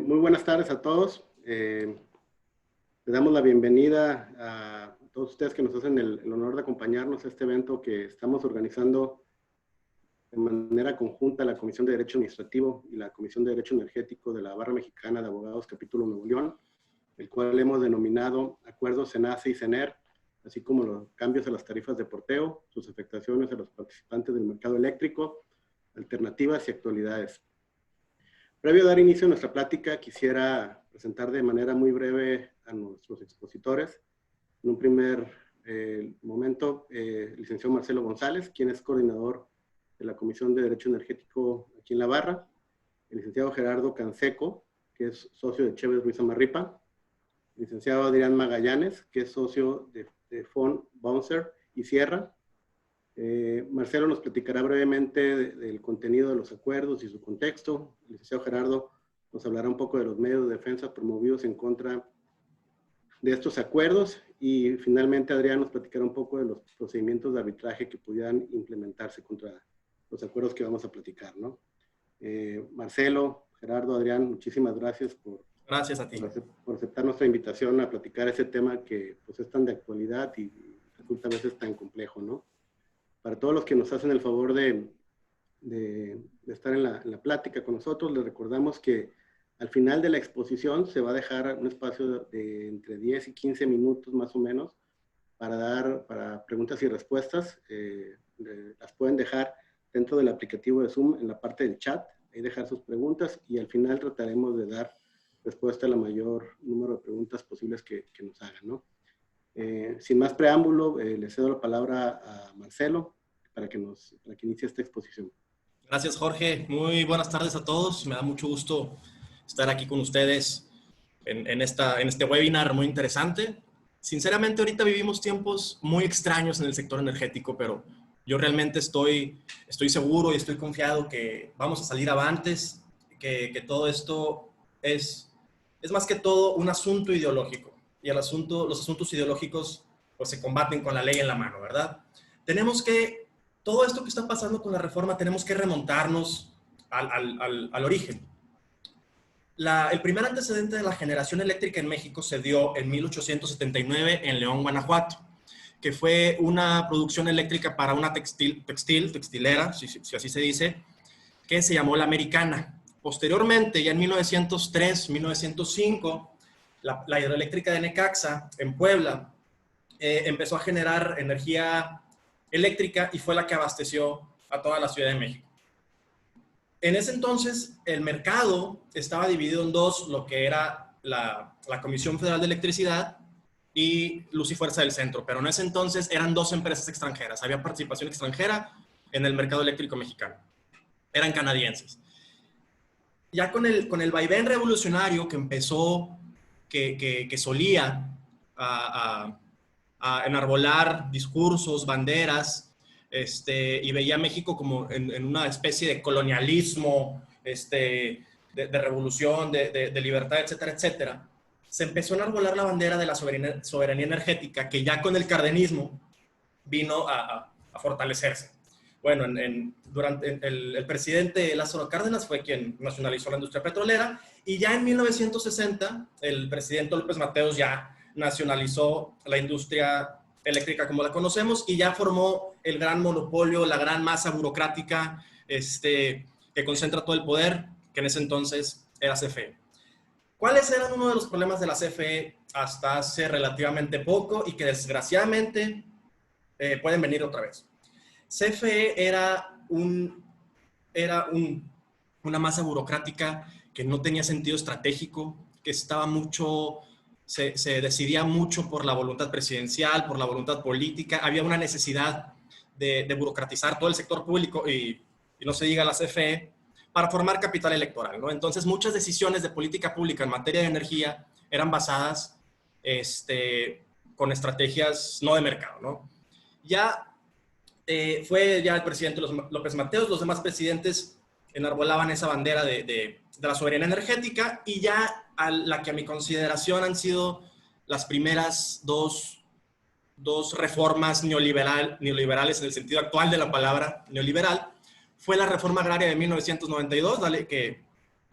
Muy buenas tardes a todos. Le damos la bienvenida a todos ustedes que nos hacen el honor de acompañarnos a este evento que estamos organizando de manera conjunta la Comisión de Derecho Administrativo y la Comisión de Derecho Energético de la Barra Mexicana de Abogados Capítulo Nuevo León, el cual hemos denominado Acuerdos CENACE y CENER, así como los cambios a las tarifas de porteo, sus afectaciones a los participantes del mercado eléctrico, alternativas y actualidades. Previo a dar inicio a nuestra plática, quisiera presentar de manera muy breve a nuestros expositores. En un primer momento, el licenciado Marcelo González, quien es coordinador de la Comisión de Derecho Energético aquí en la Barra. El licenciado Gerardo Canseco, que es socio de Chévez Ruiz Amarripa. El licenciado Adrián Magallanes, que es socio de Fond Bouncer y Sierra. Marcelo nos platicará brevemente del contenido de los acuerdos y su contexto. El licenciado Gerardo nos hablará un poco de los medios de defensa promovidos en contra de estos acuerdos, y finalmente Adrián nos platicará un poco de los procedimientos de arbitraje que pudieran implementarse contra los acuerdos que vamos a platicar, ¿no? Marcelo, Gerardo, Adrián, muchísimas gracias Gracias a ti. por aceptar nuestra invitación a platicar ese tema que pues, es tan de actualidad y resulta a veces tan complejo, ¿no? Para todos los que nos hacen el favor de estar en la plática con nosotros, les recordamos que al final de la exposición se va a dejar un espacio de entre 10 y 15 minutos más o menos para preguntas y respuestas. Las pueden dejar dentro del aplicativo de Zoom en la parte del chat, ahí dejar sus preguntas, y al final trataremos de dar respuesta a la mayor número de preguntas posibles que nos hagan, ¿no? Sin más preámbulo, le cedo la palabra a Marcelo para que inicie esta exposición. Gracias, Jorge. Muy buenas tardes a todos. Me da mucho gusto estar aquí con ustedes en este webinar muy interesante. Sinceramente, ahorita vivimos tiempos muy extraños en el sector energético, pero yo realmente estoy seguro y estoy confiado que vamos a salir avantes, que todo esto es más que todo un asunto ideológico. Y los asuntos ideológicos pues se combaten con la ley en la mano, ¿verdad? Todo esto que está pasando con la reforma, tenemos que remontarnos al origen. El primer antecedente de la generación eléctrica en México se dio en 1879 en León, Guanajuato, que fue una producción eléctrica para una textilera, si así se dice, que se llamó La Americana. Posteriormente, ya en 1903, 1905, la hidroeléctrica de Necaxa, en Puebla, empezó a generar energía eléctrica y fue la que abasteció a toda la Ciudad de México. En ese entonces, el mercado estaba dividido en dos, lo que era la Comisión Federal de Electricidad y Luz y Fuerza del Centro, pero en ese entonces eran dos empresas extranjeras, había participación extranjera en el mercado eléctrico mexicano, eran canadienses. Ya con el vaivén revolucionario que empezó, que solía a enarbolar discursos, banderas, y veía a México como en una especie de colonialismo, de revolución, de libertad, etcétera, etcétera. Se empezó a enarbolar la bandera de la soberanía energética, que ya con el cardenismo vino a fortalecerse. Bueno, durante el presidente Lázaro Cárdenas fue quien nacionalizó la industria petrolera, y ya en 1960 el presidente López Mateos ya nacionalizó la industria eléctrica como la conocemos, y ya formó el gran monopolio, la gran masa burocrática que concentra todo el poder, que en ese entonces era CFE. ¿Cuáles eran uno de los problemas de la CFE hasta hace relativamente poco y que desgraciadamente pueden venir otra vez? CFE era una masa burocrática que no tenía sentido estratégico, que se decidía mucho por la voluntad presidencial, por la voluntad política. Había una necesidad de burocratizar todo el sector público y no se diga la CFE para formar capital electoral, ¿no? Entonces, muchas decisiones de política pública en materia de energía eran basadas con estrategias no de mercado, ¿no? Fue ya el presidente López Mateos, los demás presidentes enarbolaban esa bandera de la soberanía energética, y ya la que a mi consideración han sido las primeras dos reformas neoliberales en el sentido actual de la palabra neoliberal, fue la reforma agraria de 1992, que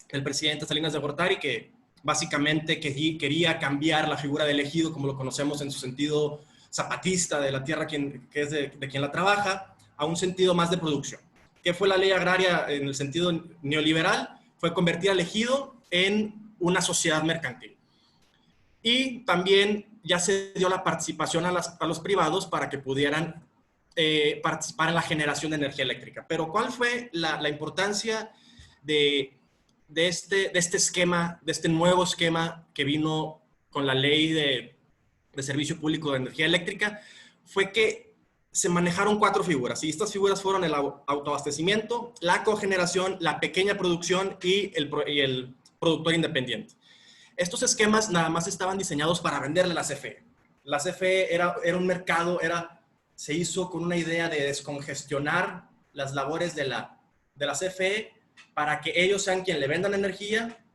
el presidente Salinas de Gortari, que básicamente quería cambiar la figura del ejido, como lo conocemos en su sentido zapatista, de la tierra que es de quien la trabaja, a un sentido más de producción. ¿Qué fue la ley agraria en el sentido neoliberal? Fue convertir al ejido en una sociedad mercantil. Y también ya se dio la participación a los privados para que pudieran participar en la generación de energía eléctrica. Pero ¿cuál fue la importancia de este esquema, de este nuevo esquema que vino con la ley de servicio público de energía eléctrica? Fue que se manejaron 4 figuras, y estas figuras fueron el autoabastecimiento, la cogeneración, la pequeña producción y el productor independiente. Estos esquemas nada más estaban diseñados para venderle a la CFE. La CFE era un mercado, se hizo con una idea de descongestionar las labores de la CFE para que ellos sean quien le vendan energía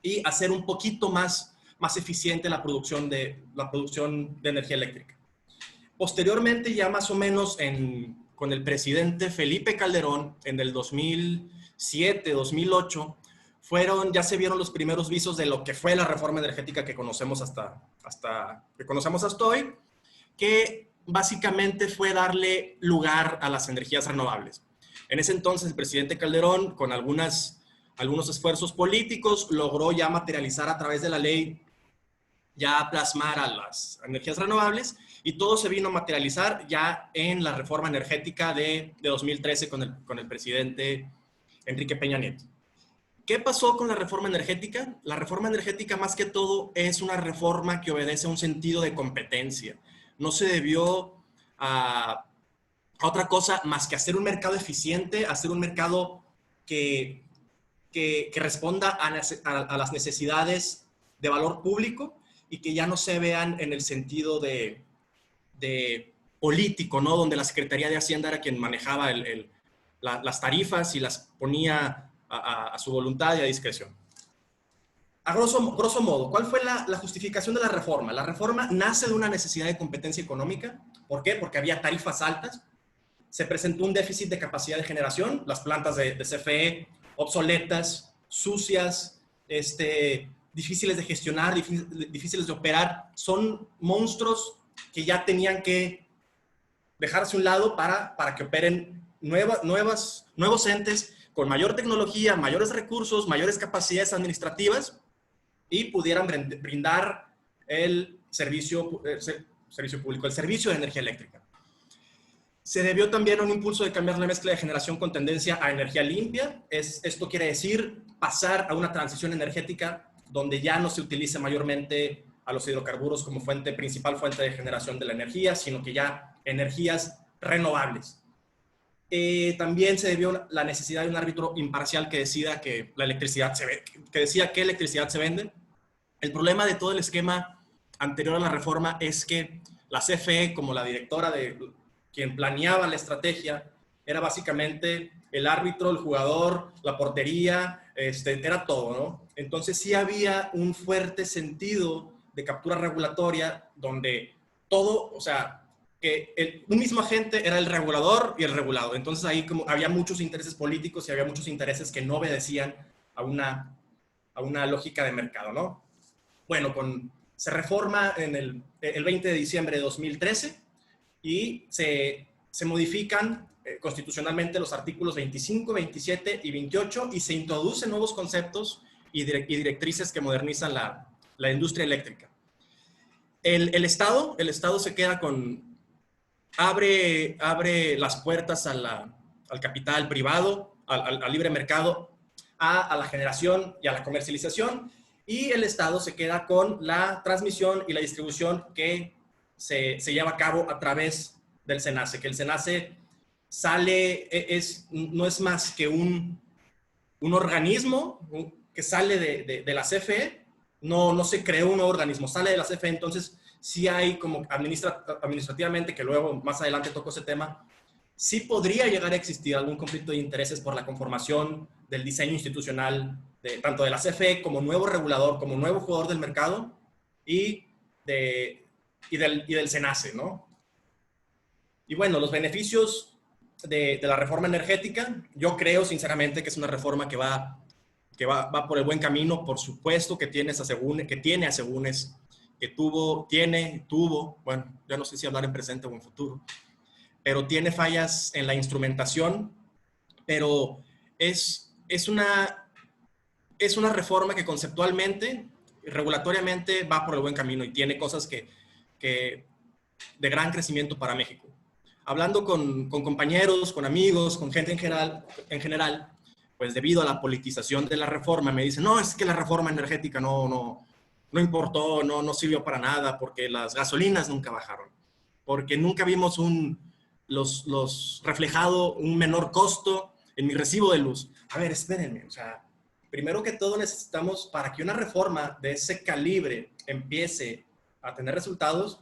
y hacer un poquito más eficiente la producción de energía eléctrica. Posteriormente, ya más o menos con el presidente Felipe Calderón, en el 2007, 2008, ya se vieron los primeros visos de lo que fue la reforma energética que conocemos hasta hoy, que básicamente fue darle lugar a las energías renovables. En ese entonces, el presidente Calderón, con algunos esfuerzos políticos, logró ya materializar a través de la ley, ya plasmar a las energías renovables, y todo se vino a materializar ya en la reforma energética de 2013 con el presidente Enrique Peña Nieto. ¿Qué pasó con la reforma energética? La reforma energética, más que todo, es una reforma que obedece a un sentido de competencia. No se debió a otra cosa más que hacer un mercado eficiente, hacer un mercado que responda a las necesidades de valor público y que ya no se vean en el sentido de político, ¿no? Donde la Secretaría de Hacienda era quien manejaba las tarifas y las ponía a su voluntad y a discreción. A grosso modo, ¿cuál fue la justificación de la reforma? La reforma nace de una necesidad de competencia económica. ¿Por qué? Porque había tarifas altas. Se presentó un déficit de capacidad de generación. Las plantas de CFE, obsoletas, sucias, difíciles de gestionar, difíciles de operar. Son monstruos que ya tenían que dejarse a un lado para que operen nuevos entes con mayor tecnología, mayores recursos, mayores capacidades administrativas y pudieran brindar el servicio público, el servicio de energía eléctrica. Se debió también a un impulso de cambiar la mezcla de generación con tendencia a energía limpia. Esto quiere decir pasar a una transición energética donde ya no se utilice mayormente a los hidrocarburos como principal fuente de generación de la energía, sino que ya energías renovables. También se debió la necesidad de un árbitro imparcial que decida que electricidad se vende. El problema de todo el esquema anterior a la reforma es que la CFE, como la directora quien planeaba la estrategia, era básicamente el árbitro, el jugador, la portería, era todo, ¿no? Entonces sí había un fuerte sentido de captura regulatoria donde todo, o sea, que un mismo agente era el regulador y el regulado. Entonces ahí había muchos intereses políticos y había muchos intereses que no obedecían a una lógica de mercado, ¿no? Bueno, se reforma en el 20 de diciembre de 2013 y se modifican constitucionalmente los artículos 25, 27 y 28 y se introducen nuevos conceptos y directrices que modernizan la industria eléctrica. El Estado se queda abre las puertas al capital privado, al libre mercado, a la generación y a la comercialización, y el Estado se queda con la transmisión y la distribución que se lleva a cabo a través del SENACE, que el SENACE no es más que un organismo que sale de la CFE, no se creó un nuevo organismo, sale de la CFE, entonces sí hay como administrativamente, que luego más adelante toco ese tema, sí podría llegar a existir algún conflicto de intereses por la conformación del diseño institucional tanto de la CFE como nuevo regulador, como nuevo jugador del mercado y del SENACE, ¿no? Y bueno, los beneficios de la reforma energética, yo creo sinceramente que es una reforma que va que va por el buen camino. Por supuesto que tiene asegúnes, que tuvo, bueno, ya no sé si hablar en presente o en futuro, pero tiene fallas en la instrumentación, pero es una reforma que conceptualmente, regulatoriamente va por el buen camino y tiene cosas que de gran crecimiento para México. Hablando con compañeros, con amigos, con gente en general, pues debido a la politización de la reforma, me dicen, no, es que la reforma energética no importó, no sirvió para nada, porque las gasolinas nunca bajaron, porque nunca vimos reflejado un menor costo en mi recibo de luz. A ver, espérenme, o sea, primero que todo necesitamos, para que una reforma de ese calibre empiece a tener resultados,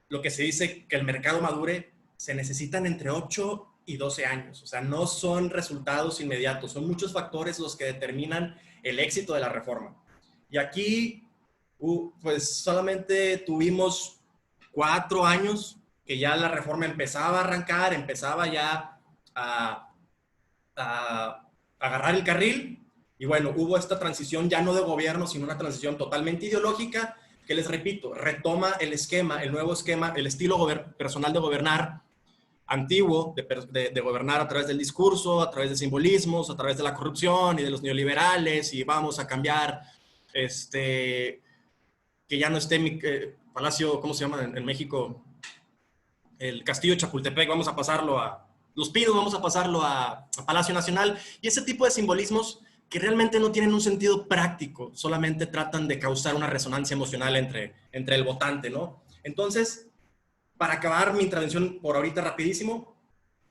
lo que se dice que el mercado madure, se necesitan entre 8 y 12 años. O sea, no son resultados inmediatos, son muchos factores los que determinan el éxito de la reforma. Y aquí, pues solamente tuvimos 4 años que ya la reforma empezaba a arrancar, empezaba ya a agarrar el carril. Y bueno, hubo esta transición ya no de gobierno, sino una transición totalmente ideológica, que les repito, retoma el nuevo esquema, el estilo personal de gobernar antiguo, de gobernar a través del discurso, a través de simbolismos, a través de la corrupción y de los neoliberales, y vamos a cambiar, que ya no esté mi Palacio, ¿cómo se llama en México? El Castillo de Chapultepec, vamos a pasarlo a Los Pinos, vamos a pasarlo a Palacio Nacional, y ese tipo de simbolismos que realmente no tienen un sentido práctico, solamente tratan de causar una resonancia emocional entre el votante, ¿no? Entonces, para acabar mi intervención por ahorita rapidísimo,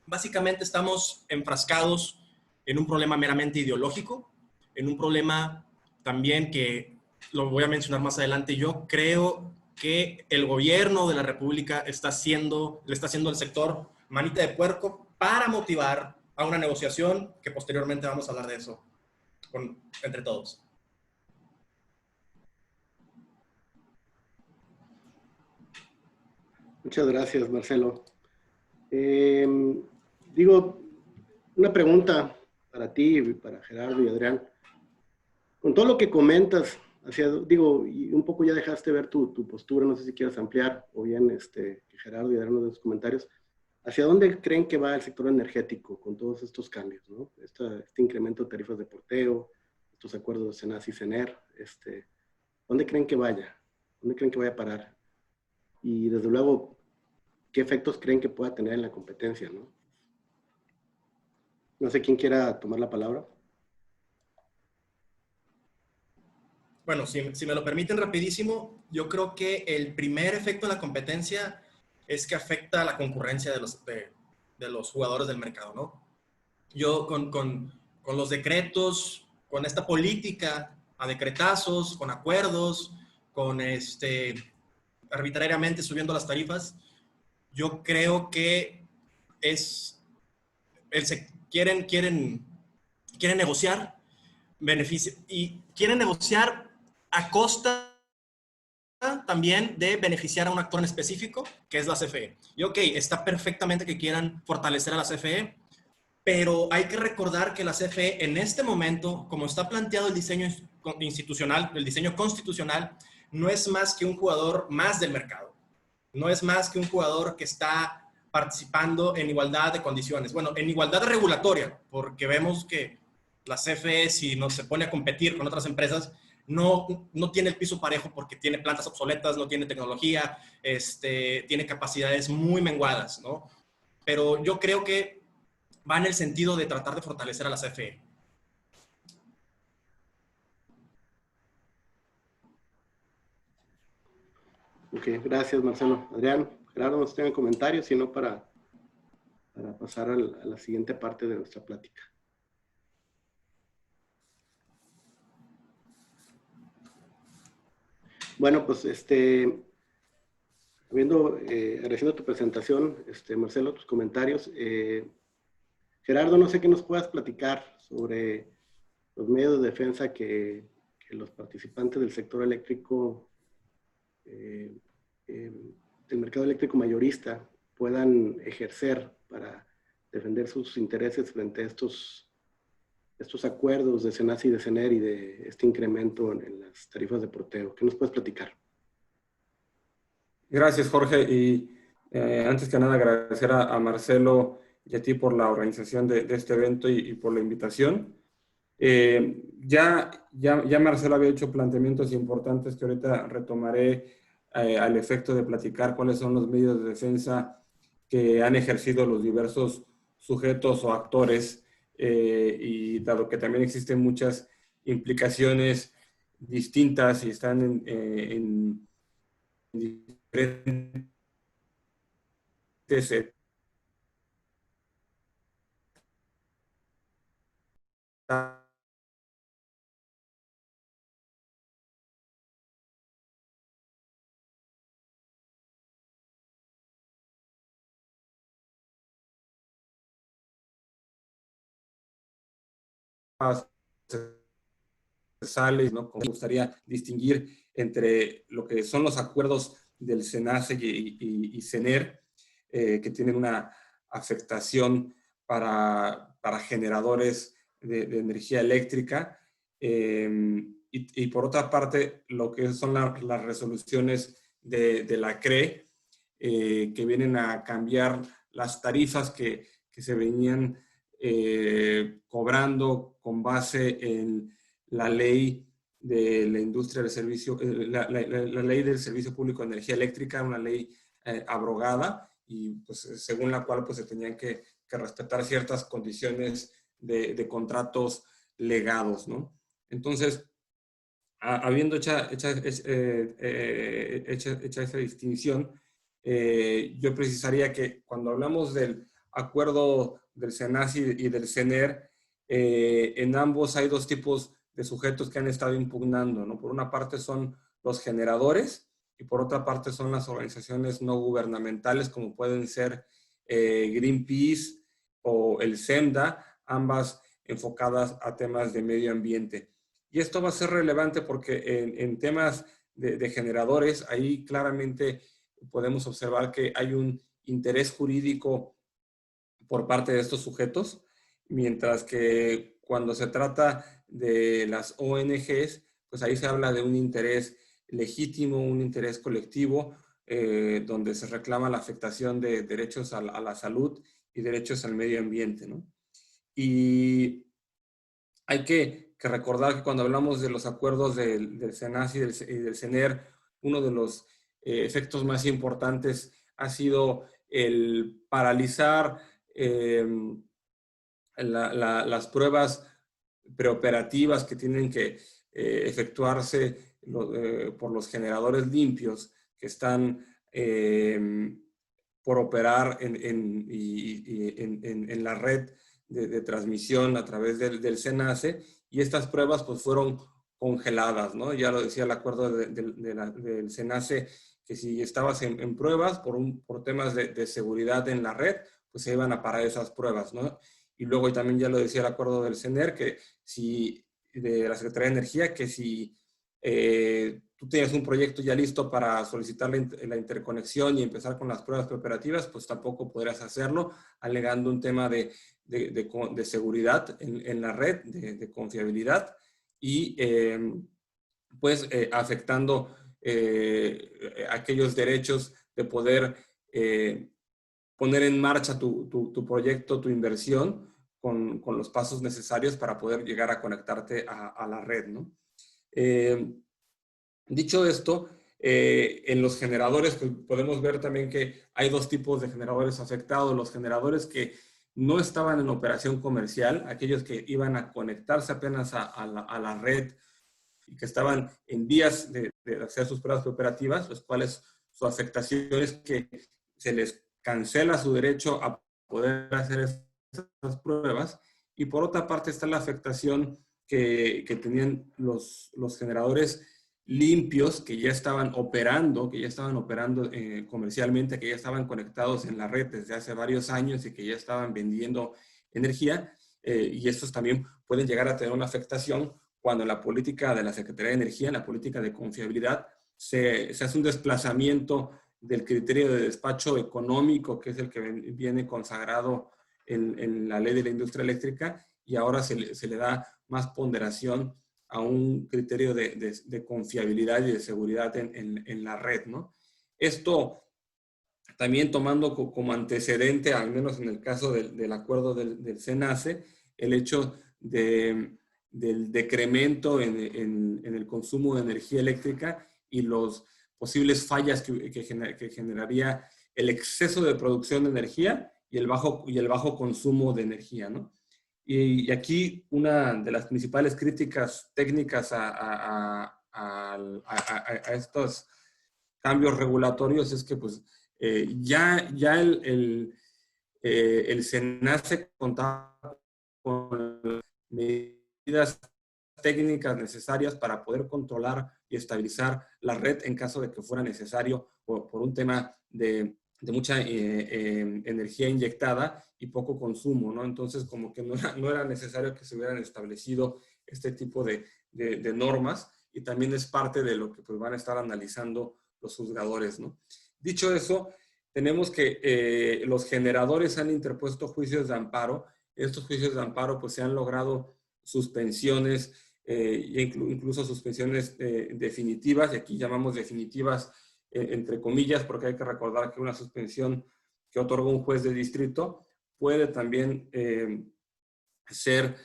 básicamente estamos enfrascados en un problema meramente ideológico, en un problema también que lo voy a mencionar más adelante. Yo creo que el gobierno de la República le está haciendo al sector manita de puerco para motivar a una negociación que posteriormente vamos a hablar de eso entre todos. Muchas gracias, Marcelo. Digo, una pregunta para ti, para Gerardo y Adrián. Con todo lo que comentas, y un poco ya dejaste ver tu postura, no sé si quieres ampliar, o bien que Gerardo y Adrián nos den sus comentarios. ¿Hacia dónde creen que va el sector energético con todos estos cambios, ¿no? Este incremento de tarifas de porteo, estos acuerdos de SENACE y CENER, ¿dónde creen que vaya? ¿Dónde creen que vaya a parar? Y desde luego, ¿qué efectos creen que pueda tener en la competencia, no? No sé quién quiera tomar la palabra. Bueno, si me lo permiten rapidísimo, yo creo que el primer efecto de la competencia es que afecta a la concurrencia de los jugadores del mercado, ¿no? Yo con los decretos, con esta política a decretazos, con acuerdos, con arbitrariamente subiendo las tarifas, yo creo que es quieren negociar beneficio y quieren negociar a costa también de beneficiar a un actor en específico, que es la CFE. Y ok, está perfectamente que quieran fortalecer a la CFE, pero hay que recordar que la CFE en este momento, como está planteado el diseño institucional, el diseño constitucional, no es más que un jugador más del mercado. No es más que un jugador que está participando en igualdad de condiciones. Bueno, en igualdad regulatoria, porque vemos que la CFE, si no se pone a competir con otras empresas, no tiene el piso parejo porque tiene plantas obsoletas, no tiene tecnología, tiene capacidades muy menguadas, ¿no? Pero yo creo que va en el sentido de tratar de fortalecer a la CFE. Ok, gracias, Marcelo. Adrián, Gerardo, no tengan comentarios, sino para pasar a la siguiente parte de nuestra plática. Bueno, pues agradeciendo tu presentación, Marcelo, tus comentarios. Gerardo, no sé qué nos puedas platicar sobre los medios de defensa que los participantes del sector eléctrico, del mercado eléctrico mayorista, puedan ejercer para defender sus intereses frente a estos estos acuerdos de SENACE y de CENER y de este incremento en las tarifas de porteo. ¿Qué nos puedes platicar? Gracias, Jorge. Y antes que nada, agradecer a Marcelo y a ti por la organización de este evento y por la invitación. Ya Marcelo había hecho planteamientos importantes que ahorita retomaré al efecto de platicar cuáles son los medios de defensa que han ejercido los diversos sujetos o actores, y dado que también existen muchas implicaciones distintas y están en diferentes etapas sales, ¿no? Como me gustaría distinguir entre lo que son los acuerdos del SENACE y CENER, que tienen una afectación para generadores de energía eléctrica, y por otra parte, lo que son las resoluciones de la CRE, que vienen a cambiar las tarifas que se venían cobrando con base en la ley de la industria del servicio, la ley del servicio público de energía eléctrica, una ley abrogada, y pues según la cual pues se tenían que respetar ciertas condiciones de contratos legados, ¿no? Entonces, habiendo hecha esa distinción, yo precisaría que cuando hablamos del acuerdo del SENACE y del CENER, en ambos hay dos tipos de sujetos que han estado impugnando, ¿no? Por una parte son los generadores y por otra parte son las organizaciones no gubernamentales, como pueden ser Greenpeace o el SEMDA, ambas enfocadas a temas de medio ambiente. Y esto va a ser relevante porque en temas de generadores, ahí claramente podemos observar que hay un interés jurídico por parte de estos sujetos, mientras que cuando se trata de las ONGs, pues ahí se habla de un interés legítimo, un interés colectivo, donde se reclama la afectación de derechos a la salud y derechos al medio ambiente, ¿no? Y hay que recordar que cuando hablamos de los acuerdos del SENACE y del CENER, uno de los efectos más importantes ha sido el paralizar las pruebas preoperativas que tienen que efectuarse por los generadores limpios que están por operar en la red de transmisión a través del SENACE, y estas pruebas pues fueron congeladas, ¿no? Ya lo decía el acuerdo del SENACE, que si estabas en pruebas por temas de seguridad en la red, pues se iban a parar esas pruebas, ¿no? Y luego también ya lo decía el acuerdo del CENER, de la Secretaría de Energía, que si tú tienes un proyecto ya listo para solicitar la interconexión y empezar con las pruebas preoperativas, pues tampoco podrás hacerlo, alegando un tema de seguridad en la red, de confiabilidad, y pues afectando aquellos derechos de poder poner en marcha tu proyecto, tu inversión, con los pasos necesarios para poder llegar a conectarte a la red, ¿no? Dicho esto, en los generadores pues, podemos ver también que hay dos tipos de generadores afectados. Los generadores que no estaban en operación comercial, aquellos que iban a conectarse apenas a la red y que estaban en vías de hacer sus pruebas operativas, los cuales su afectación es que se les cancela su derecho a poder hacer estas pruebas. Y por otra parte está la afectación que tenían los generadores limpios que ya estaban operando comercialmente, que ya estaban conectados en la red desde hace varios años y que ya estaban vendiendo energía, y estos también pueden llegar a tener una afectación cuando la política de la Secretaría de Energía, en la política de confiabilidad, se hace un desplazamiento del criterio de despacho económico, que es el que viene consagrado en la ley de la industria eléctrica, y ahora se le da más ponderación a un criterio de confiabilidad y de seguridad en la red, ¿no? Esto también tomando como antecedente, al menos en el caso del acuerdo del SENACE, el hecho del decremento en el consumo de energía eléctrica y los posibles fallas que generaría el exceso de producción de energía y el bajo consumo de energía, ¿no? Y aquí una de las principales críticas técnicas a estos cambios regulatorios es que pues, ya el SENACE contaba con medidas técnicas necesarias para poder controlar y estabilizar la red en caso de que fuera necesario por un tema de mucha energía inyectada y poco consumo, ¿no? Entonces, como que no era necesario que se hubieran establecido este tipo de normas, y también es parte de lo que pues, van a estar analizando los juzgadores, ¿no? Dicho eso, tenemos que los generadores han interpuesto juicios de amparo. Estos juicios de amparo pues se han logrado suspensiones, incluso suspensiones definitivas, y aquí llamamos definitivas entre comillas, porque hay que recordar que una suspensión que otorga un juez de distrito puede también ser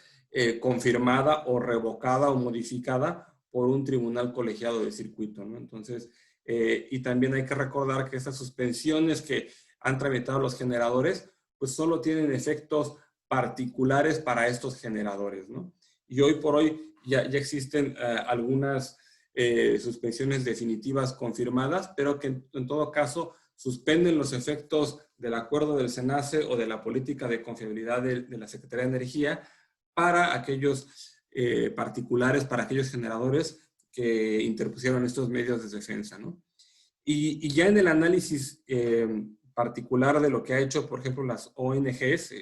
confirmada o revocada o modificada por un tribunal colegiado de circuito, ¿no? Entonces, y también hay que recordar que estas suspensiones que han tramitado los generadores, pues solo tienen efectos particulares para estos generadores, ¿no? Y hoy por hoy ya existen algunas suspensiones definitivas confirmadas, pero que en todo caso suspenden los efectos del acuerdo del SENACE o de la política de confiabilidad de la Secretaría de Energía para aquellos particulares, para aquellos generadores que interpusieron estos medios de defensa, ¿no? Y ya en el análisis particular de lo que ha hecho, por ejemplo, las ONGs,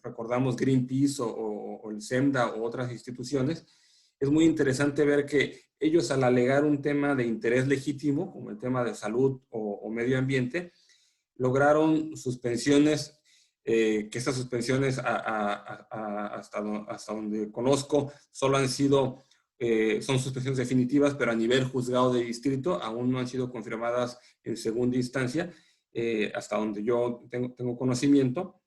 recordamos Greenpeace o el SEMDA o otras instituciones, es muy interesante ver que ellos, al alegar un tema de interés legítimo, como el tema de salud o medio ambiente, lograron suspensiones, que estas suspensiones hasta donde conozco solo han sido, son suspensiones definitivas, pero a nivel juzgado de distrito aún no han sido confirmadas en segunda instancia, hasta donde yo tengo conocimiento.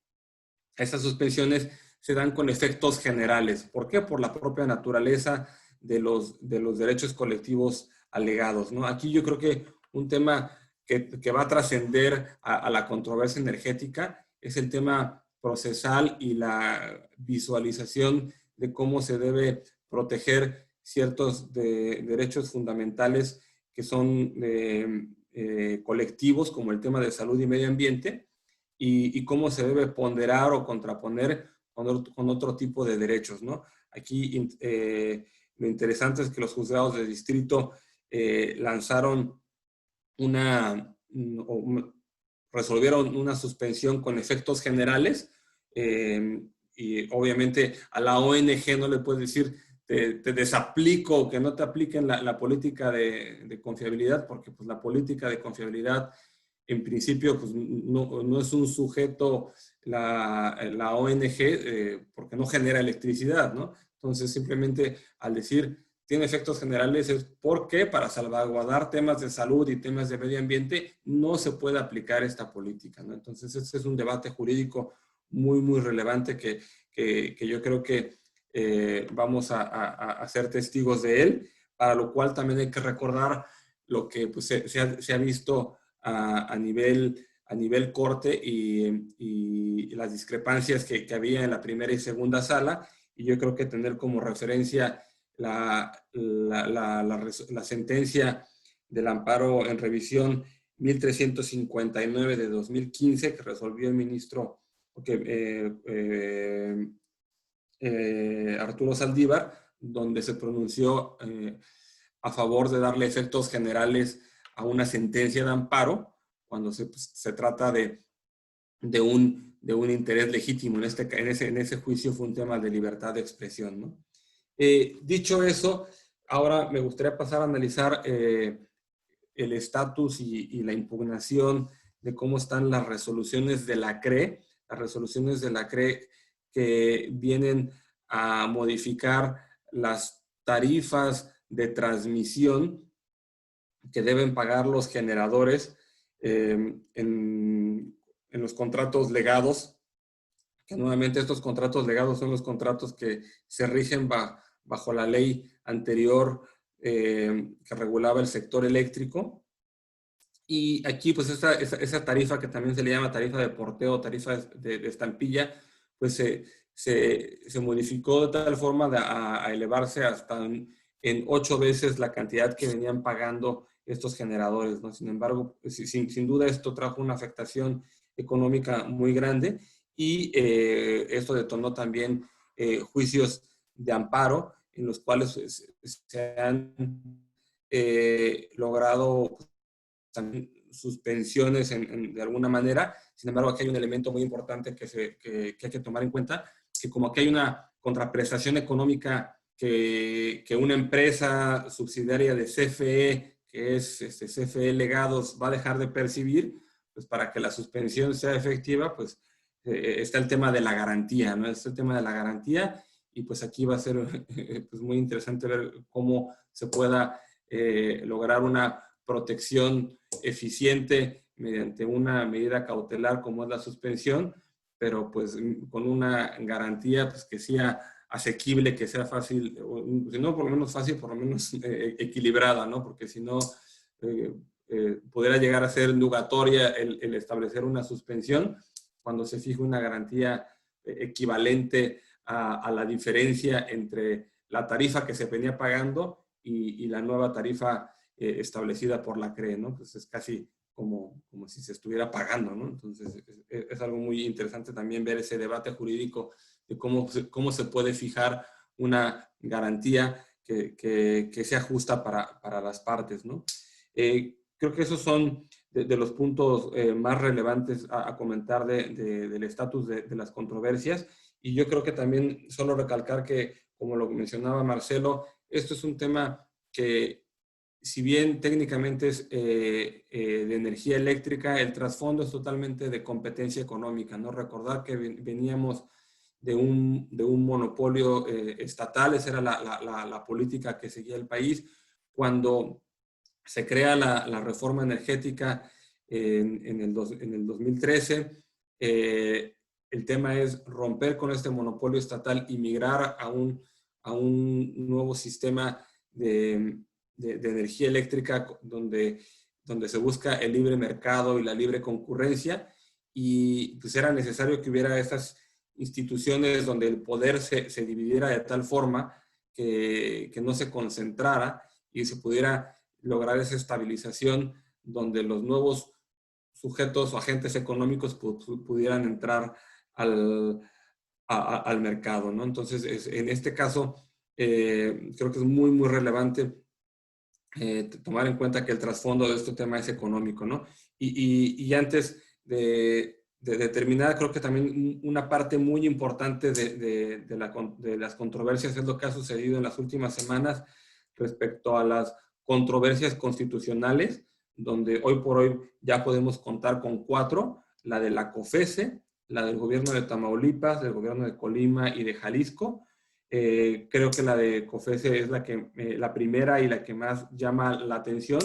Estas suspensiones se dan con efectos generales. ¿Por qué? Por la propia naturaleza de los derechos colectivos alegados, ¿no? Aquí yo creo que un tema que va a trascender a la controversia energética es el tema procesal y la visualización de cómo se debe proteger ciertos derechos fundamentales que son colectivos, como el tema de salud y medio ambiente, y cómo se debe ponderar o contraponer con otro tipo de derechos, ¿no? Aquí lo interesante es que los juzgados de distrito lanzaron resolvieron una suspensión con efectos generales, y obviamente a la ONG no le puedes decir te desaplico, que no te apliquen la política de confiabilidad, porque pues la política de confiabilidad en principio pues, no es un sujeto la ONG, porque no genera electricidad, ¿no? Entonces simplemente al decir tiene efectos generales es porque para salvaguardar temas de salud y temas de medio ambiente no se puede aplicar esta política, ¿no? Entonces este es un debate jurídico muy, muy relevante que yo creo que vamos a ser testigos de él, para lo cual también hay que recordar lo que pues, se ha visto a nivel corte y las discrepancias que había en la primera y segunda sala, y yo creo que tener como referencia la sentencia del amparo en revisión 1359 de 2015 que resolvió el ministro Arturo Saldívar, donde se pronunció a favor de darle efectos generales a una sentencia de amparo cuando se trata de un interés legítimo. En ese juicio fue un tema de libertad de expresión, ¿no? Dicho eso, ahora me gustaría pasar a analizar el estatus y la impugnación de cómo están las resoluciones de la CRE que vienen a modificar las tarifas de transmisión que deben pagar los generadores en los contratos legados, que nuevamente estos contratos legados son los contratos que se rigen bajo la ley anterior que regulaba el sector eléctrico. Y aquí, pues, esa tarifa que también se le llama tarifa de porteo, tarifa de estampilla, pues se modificó de tal forma a elevarse hasta en 8 veces la cantidad que venían pagando estos generadores, ¿no? Sin embargo, sin duda esto trajo una afectación económica muy grande y esto detonó también juicios de amparo en los cuales se han logrado también suspensiones de alguna manera. Sin embargo, aquí hay un elemento muy importante que hay que tomar en cuenta, que como aquí hay una contraprestación económica que una empresa subsidiaria de CFE, que es CFE Legados, va a dejar de percibir, pues para que la suspensión sea efectiva, pues está el tema de la garantía, ¿no? Es el tema de la garantía y pues aquí va a ser pues muy interesante ver cómo se pueda lograr una protección eficiente mediante una medida cautelar como es la suspensión, pero pues con una garantía pues que sea asequible, que sea fácil, si no por lo menos fácil, por lo menos equilibrada, ¿no? Porque si no, pudiera llegar a ser nugatoria el establecer una suspensión cuando se fija una garantía equivalente a la diferencia entre la tarifa que se venía pagando y la nueva tarifa establecida por la CRE, ¿no? Pues es casi como si se estuviera pagando, ¿no? Entonces es algo muy interesante también ver ese debate jurídico de cómo se puede fijar una garantía que sea justa para las partes, ¿no? Creo que esos son de los puntos más relevantes a comentar del estatus de las controversias. Y yo creo que también solo recalcar que, como lo mencionaba Marcelo, esto es un tema que, si bien técnicamente es de energía eléctrica, el trasfondo es totalmente de competencia económica, ¿no? Recordar que veníamos de un monopolio estatal, esa era la política que seguía el país. Cuando se crea la reforma energética en el 2013, el tema es romper con este monopolio estatal y migrar a un nuevo sistema de energía eléctrica donde se busca el libre mercado y la libre concurrencia, y pues era necesario que hubiera estas instituciones donde el poder se dividiera de tal forma que no se concentrara y se pudiera lograr esa estabilización donde los nuevos sujetos o agentes económicos pudieran entrar al mercado, ¿no? Entonces, en este caso, creo que es muy, muy relevante tomar en cuenta que el trasfondo de este tema es económico, ¿no? Y antes de terminar, creo que también una parte muy importante de las controversias es lo que ha sucedido en las últimas semanas respecto a las controversias constitucionales, donde hoy por hoy ya podemos contar con 4, la de la COFESE, la del gobierno de Tamaulipas, del gobierno de Colima y de Jalisco. Creo que la de COFESE es la primera y la que más llama la atención,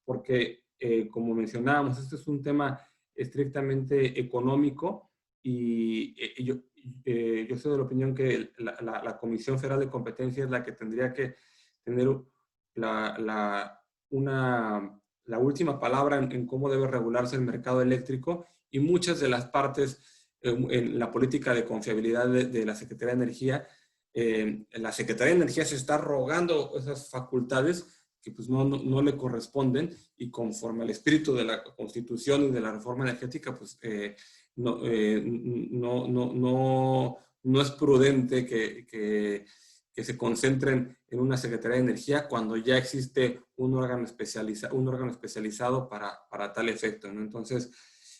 porque como mencionábamos, este es un tema estrictamente económico y yo soy de la opinión que la Comisión Federal de Competencia es la que tendría que tener la última palabra en cómo debe regularse el mercado eléctrico, y muchas de las partes en la política de confiabilidad de la Secretaría de Energía, la Secretaría de Energía se está rogando esas facultades que pues no le corresponden, y conforme al espíritu de la Constitución y de la reforma energética, pues no es prudente que se concentren en una Secretaría de Energía cuando ya existe un órgano especializado para tal efecto, ¿no? Entonces,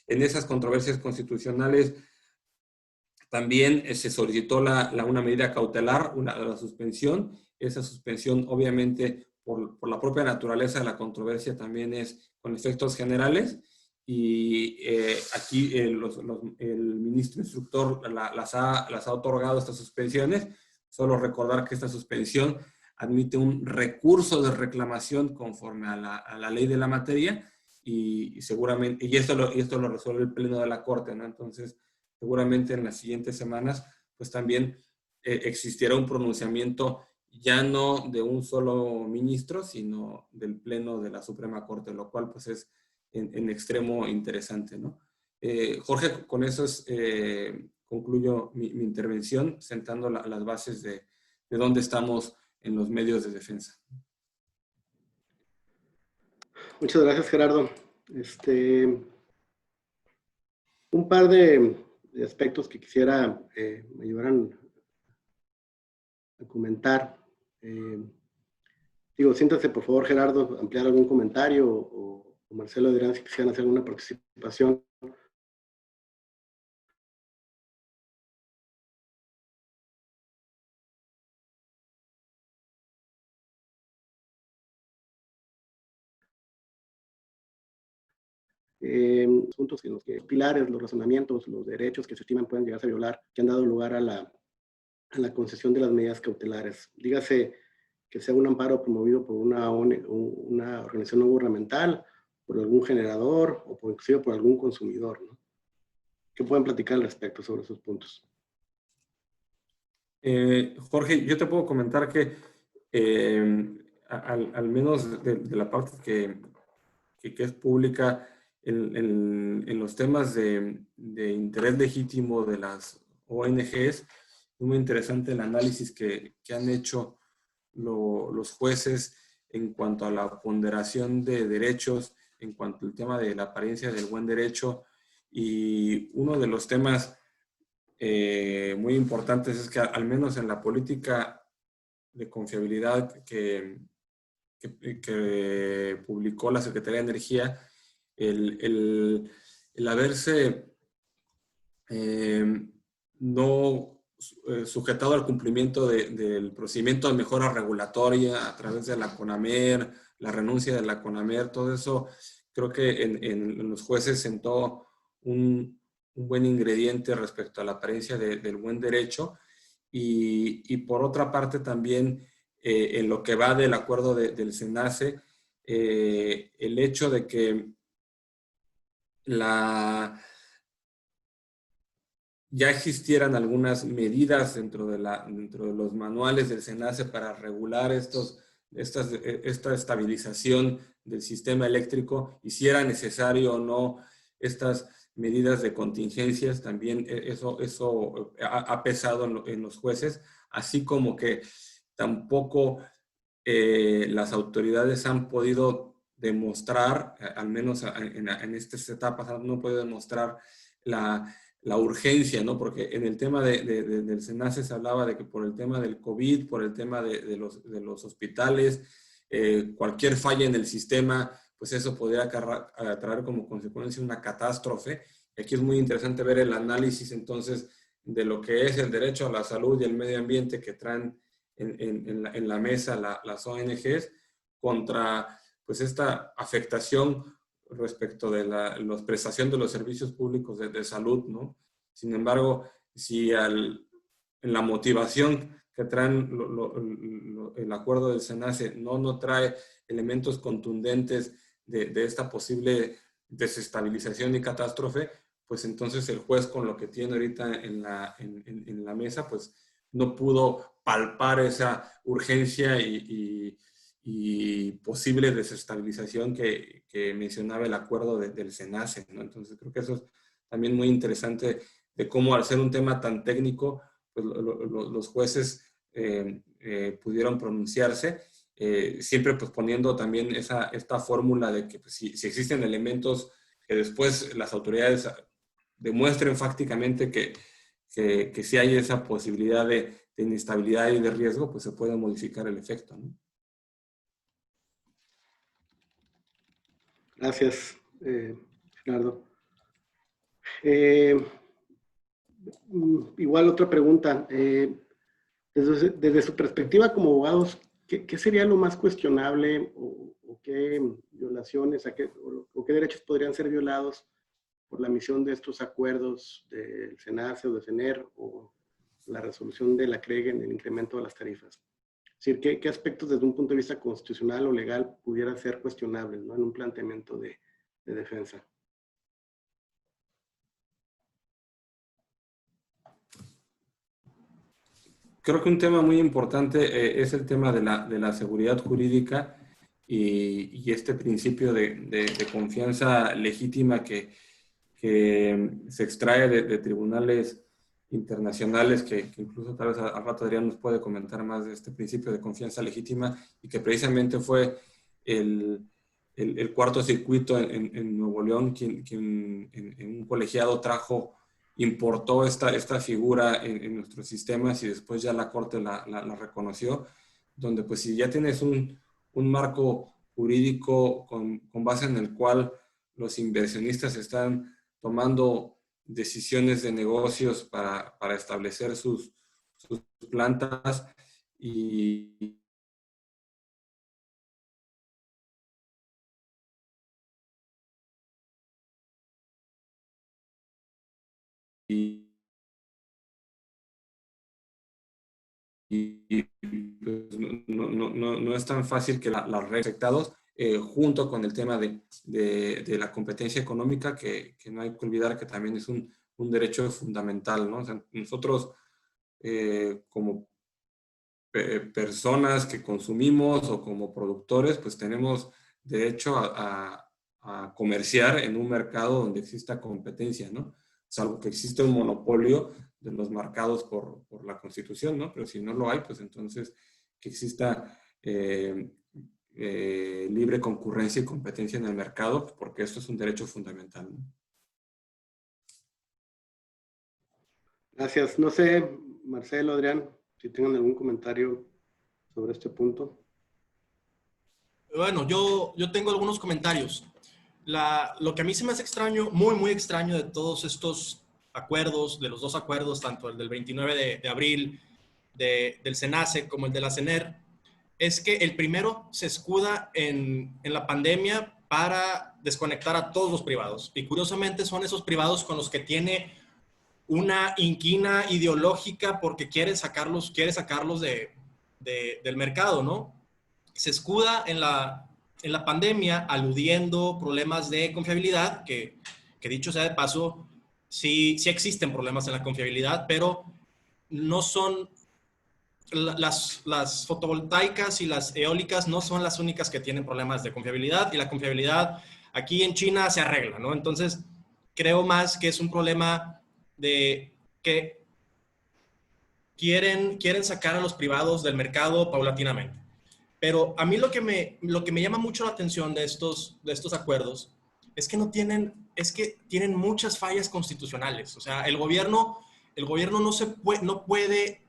en esas controversias constitucionales también se solicitó una medida cautelar, la suspensión. Esa suspensión, obviamente, por la propia naturaleza de la controversia, también es con efectos generales, y aquí el ministro instructor las ha otorgado estas suspensiones. Solo recordar que esta suspensión admite un recurso de reclamación conforme a la ley de la materia y seguramente, y esto lo resuelve el Pleno de la Corte, ¿no? Entonces, seguramente en las siguientes semanas, pues también existirá un pronunciamiento ya no de un solo ministro, sino del Pleno de la Suprema Corte, lo cual pues es en extremo interesante, ¿no? Jorge, con eso concluyo mi intervención, sentando las bases de dónde estamos en los medios de defensa. Muchas gracias, Gerardo. Un par de aspectos que quisiera me ayudaran a comentar. Siéntate, por favor, Gerardo, ampliar algún comentario o Marcelo dirán si quisieran hacer alguna participación. Asuntos en los que los pilares, los razonamientos, los derechos que se estiman pueden llegar a violar, que han dado lugar a la concesión de las medidas cautelares. Dígase que sea un amparo promovido por una organización no gubernamental, por algún generador o inclusive por algún consumidor, ¿no? ¿Qué pueden platicar al respecto sobre esos puntos? Jorge, yo te puedo comentar que al menos de la parte que es pública, en los temas de interés legítimo de las ONGs, es muy interesante el análisis que han hecho los jueces en cuanto a la ponderación de derechos, en cuanto al tema de la apariencia del buen derecho. Y uno de los temas muy importantes es que al menos en la política de confiabilidad que publicó la Secretaría de Energía, el haberse no sujetado al cumplimiento del procedimiento de mejora regulatoria a través de la CONAMER, la renuncia de la CONAMER, todo eso creo que en los jueces sentó un buen ingrediente respecto a la apariencia del buen derecho. Y por otra parte también en lo que va del acuerdo del SENACE, el hecho de que ya existieran algunas medidas dentro de los manuales del SENACE para regular esta estabilización del sistema eléctrico, y si era necesario o no estas medidas de contingencias, también eso ha pesado en los jueces, así como que tampoco las autoridades han podido demostrar, al menos en estas etapas, no han podido demostrar la urgencia, ¿no? Porque en el tema del SENACE se hablaba de que por el tema del COVID, por el tema de los hospitales, cualquier falla en el sistema, pues eso podría traer como consecuencia una catástrofe. Y aquí es muy interesante ver el análisis entonces de lo que es el derecho a la salud y el medio ambiente que traen en la mesa las ONGs contra pues esta afectación respecto de la prestación de los servicios públicos de salud, ¿no? Sin embargo, si en la motivación que traen el acuerdo del SENACE no trae elementos contundentes de esta posible desestabilización y catástrofe, pues entonces el juez con lo que tiene ahorita en la mesa, pues no pudo palpar esa urgencia y posible desestabilización que mencionaba el acuerdo del SENACE, ¿no? Entonces creo que eso es también muy interesante de cómo al ser un tema tan técnico, pues los jueces pudieron pronunciarse, siempre pues poniendo también esta fórmula de que pues, si existen elementos que después las autoridades demuestren fácticamente que si hay esa posibilidad de inestabilidad y de riesgo, pues se puede modificar el efecto, ¿no? Gracias, Gerardo. Igual otra pregunta. Desde su perspectiva como abogados, ¿qué sería lo más cuestionable o qué violaciones o o qué derechos podrían ser violados por la emisión de estos acuerdos del SENACE o de CENER o la resolución de la CREG en el incremento de las tarifas. Es decir, ¿qué aspectos desde un punto de vista constitucional o legal pudieran ser cuestionables, ¿no?, en un planteamiento de defensa? Creo que un tema muy importante es el tema de la seguridad jurídica y este principio de confianza legítima que se extrae de tribunales internacionales, que incluso tal vez al rato Adrián nos puede comentar más de este principio de confianza legítima, y que precisamente fue el cuarto circuito en Nuevo León quien en un colegiado importó esta figura en nuestros sistemas, y después ya la Corte la reconoció, donde pues si ya tienes un marco jurídico con base en el cual los inversionistas están tomando decisiones de negocios para establecer sus plantas y pues no es tan fácil que las reglas afectados, junto con el tema de la competencia económica, que no hay que olvidar que también es un derecho fundamental, ¿no? O sea, nosotros como personas que consumimos o como productores, pues tenemos derecho a comerciar en un mercado donde exista competencia, ¿no? Salvo que existe un monopolio de los marcados por la Constitución, ¿no? Pero si no lo hay, pues entonces que exista libre concurrencia y competencia en el mercado, porque esto es un derecho fundamental, ¿no? Gracias. No sé, Marcelo, Adrián, si tengan algún comentario sobre este punto. Bueno, yo tengo algunos comentarios. Lo que a mí se me hace extraño, muy extraño de todos estos acuerdos, de los dos acuerdos, tanto el del 29 de abril del SENACE como el de la CENER, es que el primero se escuda en la pandemia para desconectar a todos los privados. Y curiosamente son esos privados con los que tiene una inquina ideológica porque quiere sacarlos del mercado, ¿no? Se escuda en la pandemia aludiendo problemas de confiabilidad, que dicho sea de paso, sí existen problemas en la confiabilidad, pero no son las fotovoltaicas y las eólicas no son las únicas que tienen problemas de confiabilidad, y la confiabilidad aquí en China se arregla, ¿no? Entonces, creo más que es un problema de que quieren sacar a los privados del mercado paulatinamente. Pero a mí lo que me llama mucho la atención de estos acuerdos es que tienen muchas fallas constitucionales. O sea, el gobierno no puede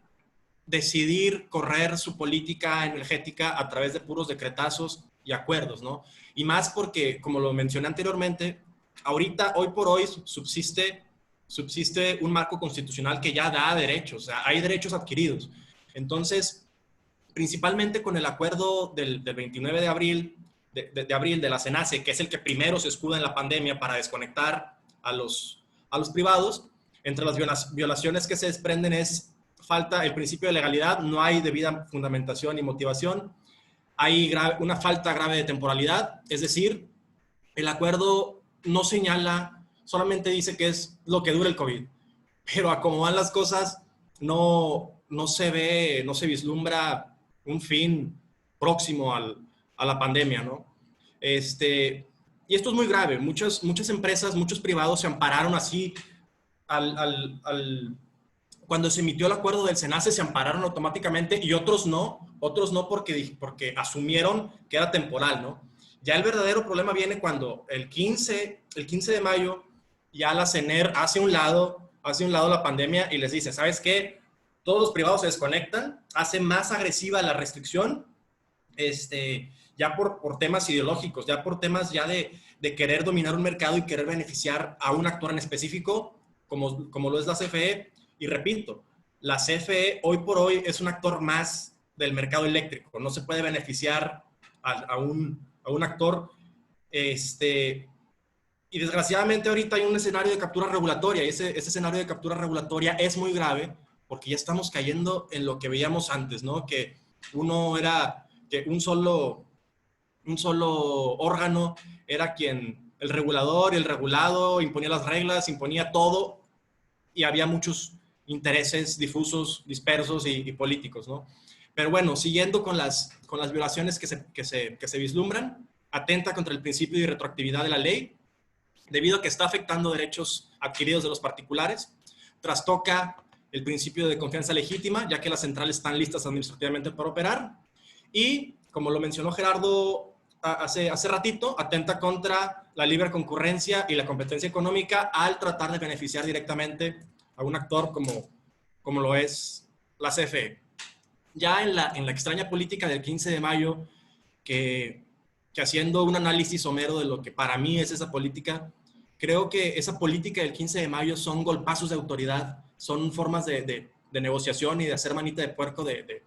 decidir correr su política energética a través de puros decretazos y acuerdos, ¿no? Y más porque, como lo mencioné anteriormente, hoy por hoy subsiste un marco constitucional que ya da derechos, o sea, hay derechos adquiridos. Entonces, principalmente con el acuerdo del 29 de abril, de abril de la CENACE, que es el que primero se escuda en la pandemia para desconectar a los privados, entre las violaciones que se desprenden falta el principio de legalidad, no hay debida fundamentación y motivación, hay una falta grave de temporalidad, es decir, el acuerdo no señala, solamente dice que es lo que dura el COVID, pero a cómo van las cosas, no se vislumbra un fin próximo a la pandemia, ¿no? Y esto es muy grave. Muchas empresas, muchos privados se ampararon así cuando se emitió el acuerdo del SENACE, se ampararon automáticamente, y otros no porque asumieron que era temporal, ¿no? Ya el verdadero problema viene cuando el 15 de mayo ya la CENER hace un lado la pandemia y les dice, ¿sabes qué? Todos los privados se desconectan, hace más agresiva la restricción, ya por temas ideológicos, ya por temas ya de querer dominar un mercado y querer beneficiar a un actor en específico, como lo es la CFE. Y repito, la CFE hoy por hoy es un actor más del mercado eléctrico, no se puede beneficiar a un actor Y desgraciadamente ahorita hay un escenario de captura regulatoria, y ese escenario de captura regulatoria es muy grave porque ya estamos cayendo en lo que veíamos antes, ¿no? Que que un solo órgano era quien, el regulador y el regulado, imponía las reglas, imponía todo, y había muchos intereses difusos, dispersos y políticos, ¿no? Pero bueno, siguiendo con las violaciones que se vislumbran, atenta contra el principio de retroactividad de la ley, debido a que está afectando derechos adquiridos de los particulares, trastoca el principio de confianza legítima, ya que las centrales están listas administrativamente para operar, y, como lo mencionó Gerardo hace ratito, atenta contra la libre concurrencia y la competencia económica al tratar de beneficiar directamente a un actor como lo es la CFE. Ya en la extraña política del 15 de mayo, que haciendo un análisis somero de lo que para mí es esa política, creo que esa política del 15 de mayo son golpazos de autoridad, son formas de negociación y de hacer manita de puerco de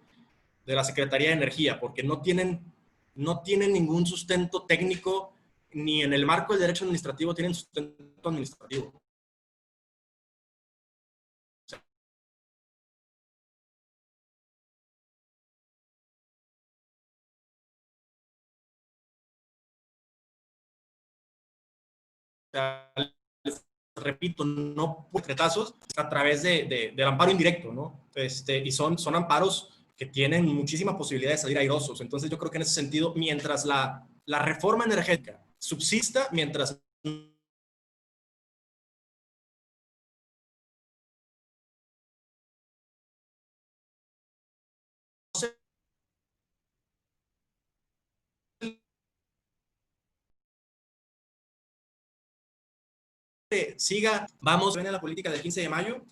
la Secretaría de Energía, porque no tienen ningún sustento técnico, ni en el marco del derecho administrativo tienen sustento administrativo. O sea, les repito, no por decretazos, a través del amparo indirecto, ¿no? Y son amparos que tienen muchísima posibilidad de salir airosos. Entonces yo creo que en ese sentido, mientras la reforma energética subsista, mientras siga, vamos, ven a la política del 15 de mayo,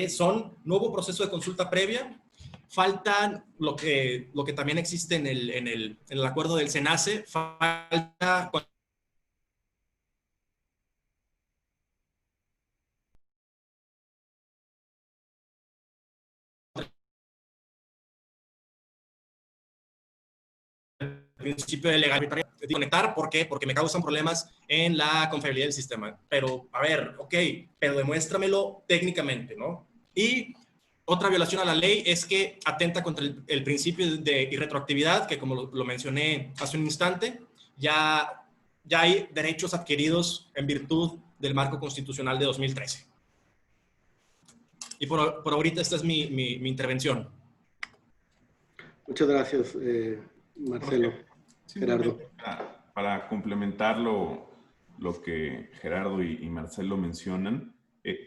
son nuevo proceso de consulta previa, faltan lo que también existe en el acuerdo del SENACE, falta principio de legalidad de conectar. ¿Por qué? Porque me causan problemas en la confiabilidad del sistema. Pero, a ver, ok, pero demuéstramelo técnicamente, ¿no? Y otra violación a la ley es que atenta contra el principio de irretroactividad, que como lo mencioné hace un instante, ya hay derechos adquiridos en virtud del marco constitucional de 2013. Y por ahorita esta es mi intervención. Muchas gracias, Marcelo. Gerardo. Para complementar lo que Gerardo y Marcelo mencionan,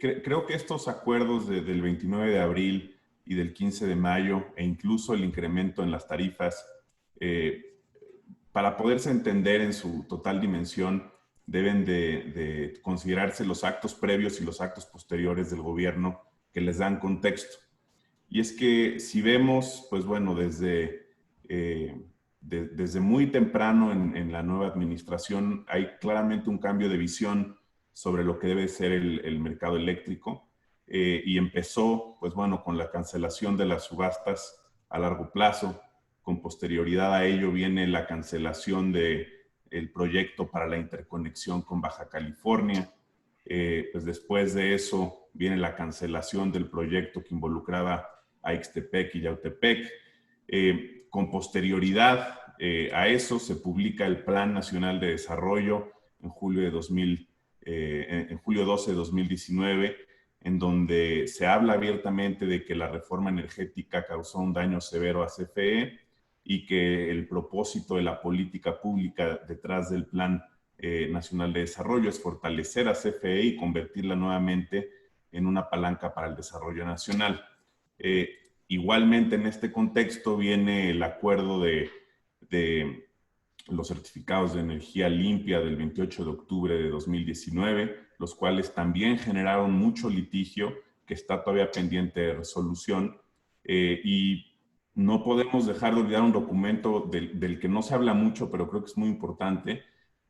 creo que estos acuerdos del 29 de abril y del 15 de mayo, e incluso el incremento en las tarifas, para poderse entender en su total dimensión, deben de considerarse los actos previos y los actos posteriores del gobierno que les dan contexto. Y es que si vemos, pues bueno, desde muy temprano en la nueva administración hay claramente un cambio de visión sobre lo que debe ser el mercado eléctrico, y empezó, pues bueno, con la cancelación de las subastas a largo plazo. Con posterioridad a ello viene la cancelación del proyecto para la interconexión con Baja California. Pues después de eso viene la cancelación del proyecto que involucraba a Ixtepec y Yautepec. Con posterioridad a eso se publica el Plan Nacional de Desarrollo en julio 12 de 2019, en donde se habla abiertamente de que la reforma energética causó un daño severo a CFE y que el propósito de la política pública detrás del Plan Nacional de Desarrollo es fortalecer a CFE y convertirla nuevamente en una palanca para el desarrollo nacional. Igualmente en este contexto viene el acuerdo de los certificados de energía limpia del 28 de octubre de 2019, los cuales también generaron mucho litigio que está todavía pendiente de resolución, y no podemos dejar de olvidar un documento del que no se habla mucho, pero creo que es muy importante,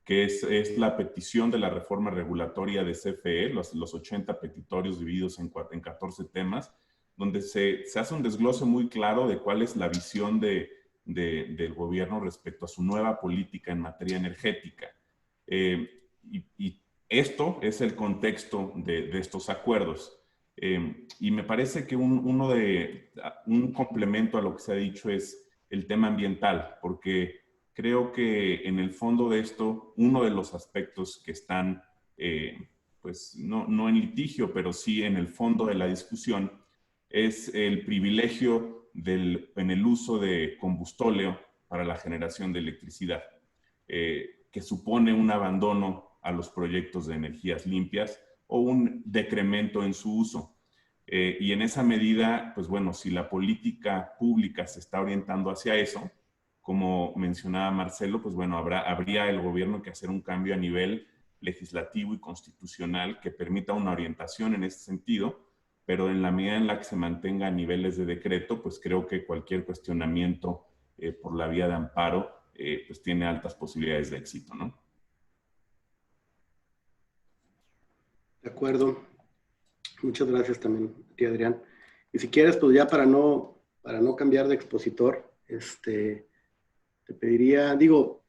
que es la petición de la reforma regulatoria de CFE, los 80 petitorios divididos en 14 temas, donde se hace un desglose muy claro de cuál es la visión del gobierno respecto a su nueva política en materia energética. Y Esto es el contexto de estos acuerdos. Y me parece que un complemento a lo que se ha dicho es el tema ambiental, porque creo que en el fondo de esto, uno de los aspectos que están, pues no en litigio, pero sí en el fondo de la discusión, es el privilegio en el uso de combustóleo para la generación de electricidad, que supone un abandono a los proyectos de energías limpias o un decremento en su uso. Y en esa medida, pues bueno, si la política pública se está orientando hacia eso, como mencionaba Marcelo, pues bueno, habría el gobierno que hacer un cambio a nivel legislativo y constitucional que permita una orientación en ese sentido, pero en la medida en la que se mantenga a niveles de decreto, pues creo que cualquier cuestionamiento por la vía de amparo, pues tiene altas posibilidades de éxito, ¿no? De acuerdo. Muchas gracias también a ti, Adrián. Y si quieres, pues ya para no cambiar de expositor, te pediría, digo,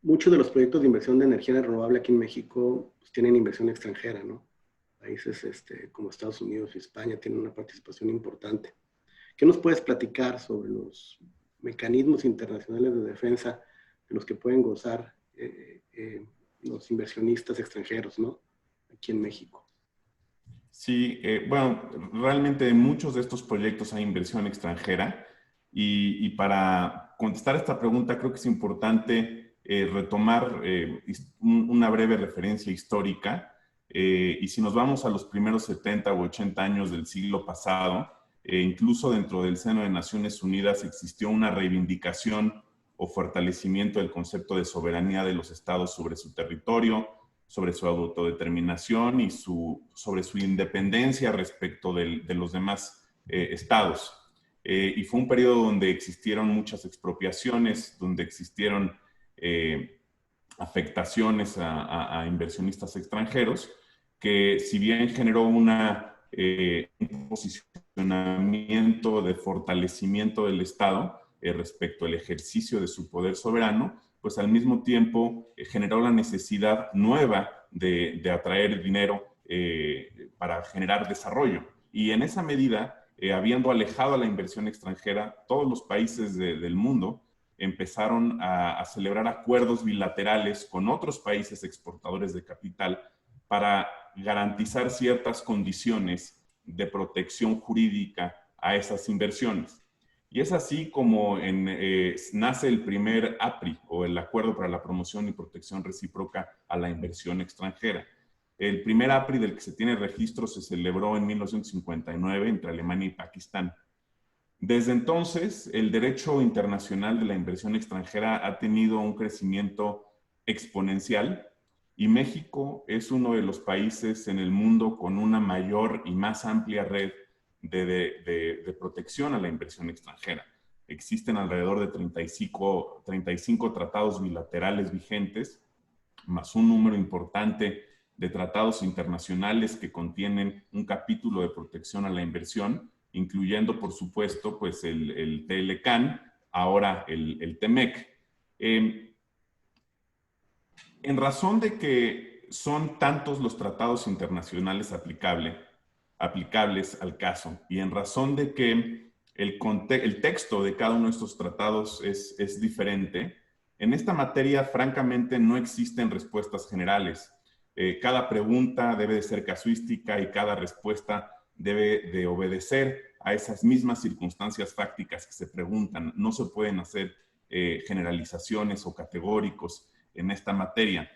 muchos de los proyectos de inversión de energía renovable aquí en México pues, tienen inversión extranjera, ¿no? Países como Estados Unidos y España tienen una participación importante. ¿Qué nos puedes platicar sobre los mecanismos internacionales de defensa de los que pueden gozar los inversionistas extranjeros, ¿no? Aquí en México. Sí, bueno, realmente en muchos de estos proyectos hay inversión extranjera y para contestar esta pregunta creo que es importante retomar una breve referencia histórica y si nos vamos a los primeros 70 u 80 años del siglo pasado, incluso dentro del seno de Naciones Unidas existió una reivindicación o fortalecimiento del concepto de soberanía de los estados sobre su territorio, sobre su autodeterminación y sobre su independencia respecto de los demás estados. Y fue un periodo donde existieron muchas expropiaciones, donde existieron afectaciones a inversionistas extranjeros, que si bien generó un posicionamiento de fortalecimiento del Estado respecto al ejercicio de su poder soberano, pues al mismo tiempo generó la necesidad nueva de atraer dinero para generar desarrollo. Y en esa medida, habiendo alejado a la inversión extranjera, todos los países del mundo empezaron a celebrar acuerdos bilaterales con otros países exportadores de capital para garantizar ciertas condiciones de protección jurídica a esas inversiones. Y es así como nace el primer APRI, o el Acuerdo para la Promoción y Protección Recíproca a la Inversión Extranjera. El primer APRI del que se tiene registro se celebró en 1959 entre Alemania y Pakistán. Desde entonces, el derecho internacional de la inversión extranjera ha tenido un crecimiento exponencial y México es uno de los países en el mundo con una mayor y más amplia red de protección a la inversión extranjera. Existen alrededor de 35 tratados bilaterales vigentes, más un número importante de tratados internacionales que contienen un capítulo de protección a la inversión, incluyendo, por supuesto, pues el TLCAN, ahora el TEMEC. En razón de que son tantos los tratados internacionales aplicables al caso y en razón de que el texto de cada uno de estos tratados es diferente, en esta materia francamente no existen respuestas generales. Cada pregunta debe de ser casuística y cada respuesta debe de obedecer a esas mismas circunstancias fácticas que se preguntan. No se pueden hacer generalizaciones o categóricos en esta materia.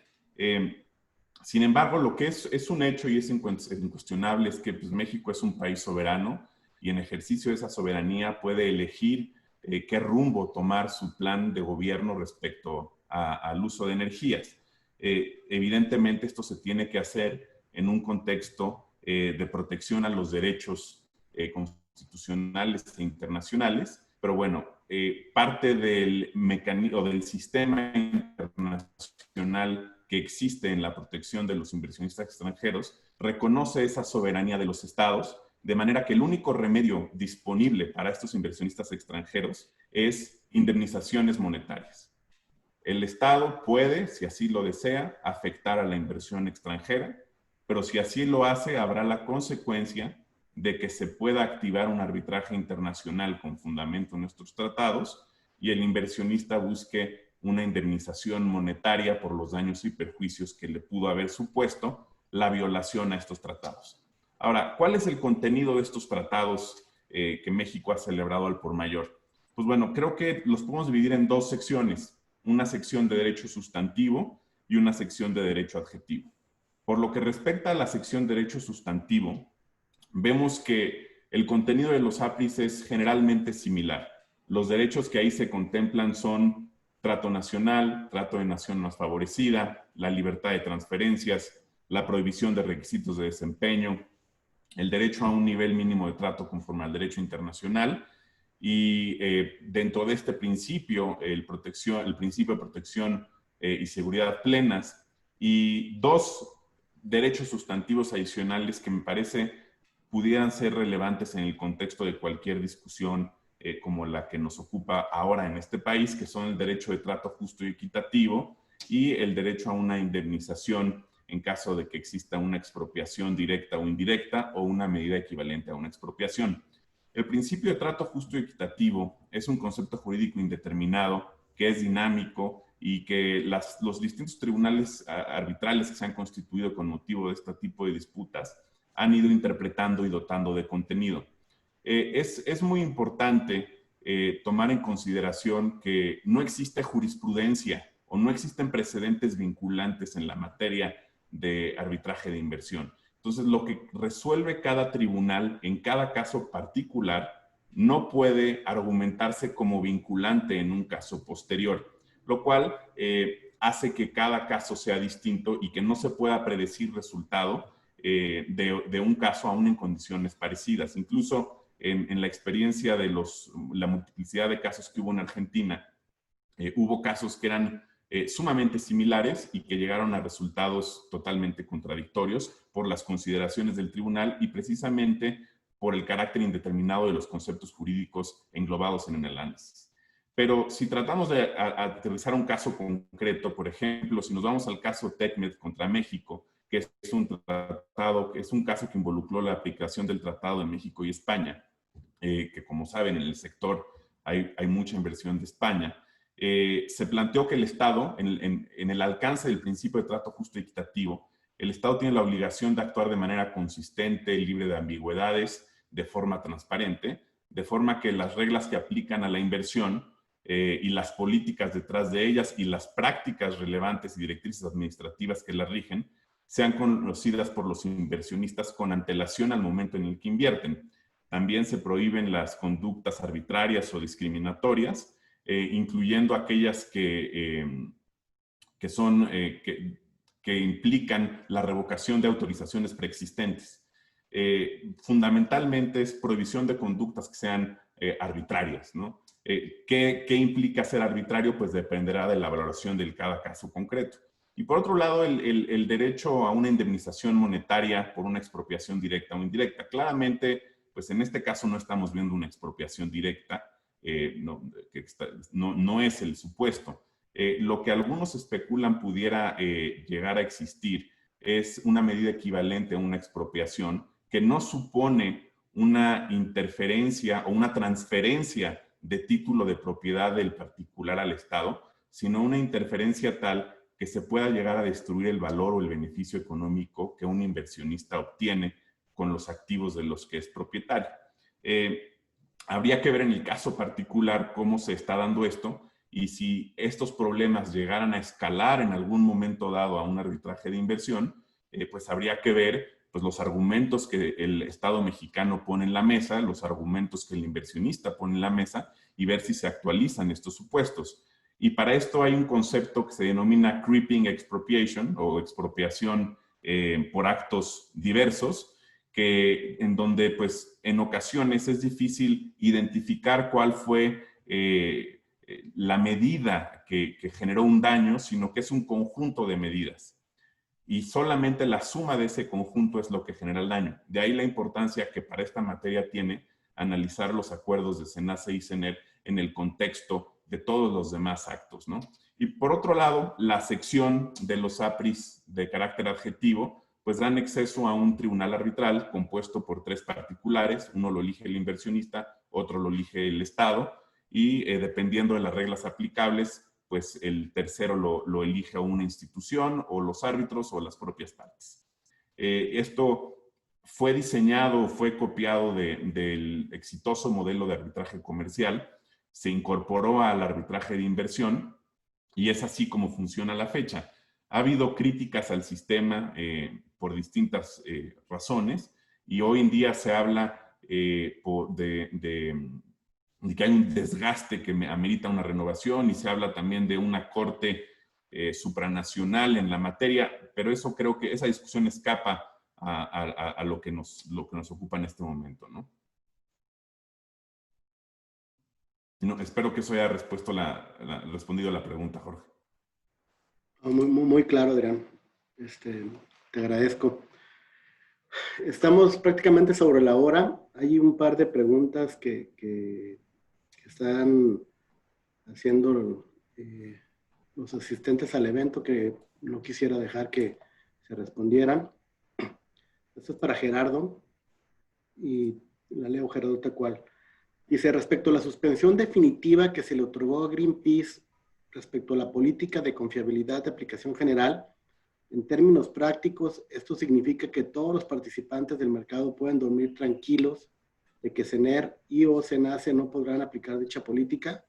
Sin embargo, lo que es un hecho y es incuestionable es que pues, México es un país soberano y en ejercicio de esa soberanía puede elegir qué rumbo tomar su plan de gobierno respecto al uso de energías. Evidentemente esto se tiene que hacer en un contexto de protección a los derechos constitucionales e internacionales, pero bueno, parte del mecanismo o del sistema internacional que existe en la protección de los inversionistas extranjeros reconoce esa soberanía de los estados, de manera que el único remedio disponible para estos inversionistas extranjeros es indemnizaciones monetarias. el Estado puede, si así lo desea, afectar a la inversión extranjera, pero si así lo hace, habrá la consecuencia de que se pueda activar un arbitraje internacional con fundamento en nuestros tratados y el inversionista busque una indemnización monetaria por los daños y perjuicios que le pudo haber supuesto la violación a estos tratados. Ahora, ¿cuál es el contenido de estos tratados que México ha celebrado al por mayor? Pues bueno, creo que los podemos dividir en dos secciones, una sección de derecho sustantivo y una sección de derecho adjetivo. Por lo que respecta a la sección de derecho sustantivo, vemos que el contenido de los APRIs es generalmente similar. Los derechos que ahí se contemplan son trato nacional, trato de nación más favorecida, la libertad de transferencias, la prohibición de requisitos de desempeño, el derecho a un nivel mínimo de trato conforme al derecho internacional y dentro de este principio, el principio de protección y seguridad plenas y dos derechos sustantivos adicionales que me parece pudieran ser relevantes en el contexto de cualquier discusión como la que nos ocupa ahora en este país, que son el derecho de trato justo y equitativo y el derecho a una indemnización en caso de que exista una expropiación directa o indirecta o una medida equivalente a una expropiación. El principio de trato justo y equitativo es un concepto jurídico indeterminado que es dinámico y que los distintos tribunales arbitrales que se han constituido con motivo de este tipo de disputas han ido interpretando y dotando de contenido. Es muy importante tomar en consideración que no existe jurisprudencia o no existen precedentes vinculantes en la materia de arbitraje de inversión. Entonces, lo que resuelve cada tribunal en cada caso particular no puede argumentarse como vinculante en un caso posterior, lo cual hace que cada caso sea distinto y que no se pueda predecir resultado de un caso aún en condiciones parecidas. Incluso en la experiencia de la multiplicidad de casos que hubo en Argentina, hubo casos que eran sumamente similares y que llegaron a resultados totalmente contradictorios por las consideraciones del tribunal y precisamente por el carácter indeterminado de los conceptos jurídicos englobados en el análisis. Pero si tratamos de aterrizar un caso concreto, por ejemplo, si nos vamos al caso TECMED contra México, que es un tratado, que es un caso que involucró la aplicación del Tratado de México y España, que como saben en el sector hay mucha inversión de España. Se planteó que el Estado, en el alcance del principio de trato justo y equitativo, el Estado tiene la obligación de actuar de manera consistente, libre de ambigüedades, de forma transparente, de forma que las reglas que aplican a la inversión y las políticas detrás de ellas y las prácticas relevantes y directrices administrativas que las rigen sean conocidas por los inversionistas con antelación al momento en el que invierten. También se prohíben las conductas arbitrarias o discriminatorias, incluyendo aquellas que implican la revocación de autorizaciones preexistentes. Fundamentalmente es prohibición de conductas que sean arbitrarias, ¿no? ¿Qué implica ser arbitrario? Pues dependerá de la valoración de cada caso concreto. Y por otro lado, el derecho a una indemnización monetaria por una expropiación directa o indirecta. Claramente, pues en este caso no estamos viendo una expropiación directa, no es el supuesto. Lo que algunos especulan pudiera llegar a existir es una medida equivalente a una expropiación que no supone una interferencia o una transferencia de título de propiedad del particular al Estado, sino una interferencia tal que se pueda llegar a destruir el valor o el beneficio económico que un inversionista obtiene con los activos de los que es propietario. Habría que ver en el caso particular cómo se está dando esto y si estos problemas llegaran a escalar en algún momento dado a un arbitraje de inversión, pues habría que ver pues, los argumentos que el Estado mexicano pone en la mesa, los argumentos que el inversionista pone en la mesa y ver si se actualizan estos supuestos. Y para esto hay un concepto que se denomina creeping expropriation o expropiación por actos diversos, en donde pues en ocasiones es difícil identificar cuál fue la medida que generó un daño, sino que es un conjunto de medidas. Y solamente la suma de ese conjunto es lo que genera el daño. De ahí la importancia que para esta materia tiene analizar los acuerdos de SENACE y CENER en el contexto de todos los demás actos, ¿no? Y por otro lado, la sección de los APRIs de carácter adjetivo, pues dan acceso a un tribunal arbitral compuesto por 3 particulares. Uno lo elige el inversionista, otro lo elige el Estado, y dependiendo de las reglas aplicables, pues el tercero lo elige una institución o los árbitros o las propias partes. Esto fue diseñado, fue copiado del exitoso modelo de arbitraje comercial, se incorporó al arbitraje de inversión y es así como funciona a la fecha. Ha habido críticas al sistema por distintas razones y hoy en día se habla de que hay un desgaste que amerita una renovación y se habla también de una corte supranacional en la materia, pero eso creo que esa discusión escapa a lo que nos ocupa en este momento, ¿no? Espero que eso haya respondido a la pregunta, Jorge. Muy claro, Adrián. Te agradezco. Estamos prácticamente sobre la hora. Hay un par de preguntas que están haciendo los asistentes al evento que no quisiera dejar que se respondieran. Esto es para Gerardo y la leo, Gerardo, tal cual. Dice, respecto a la suspensión definitiva que se le otorgó a Greenpeace respecto a la política de confiabilidad de aplicación general, en términos prácticos, esto significa que todos los participantes del mercado pueden dormir tranquilos de que CENER y o CENACE no podrán aplicar dicha política,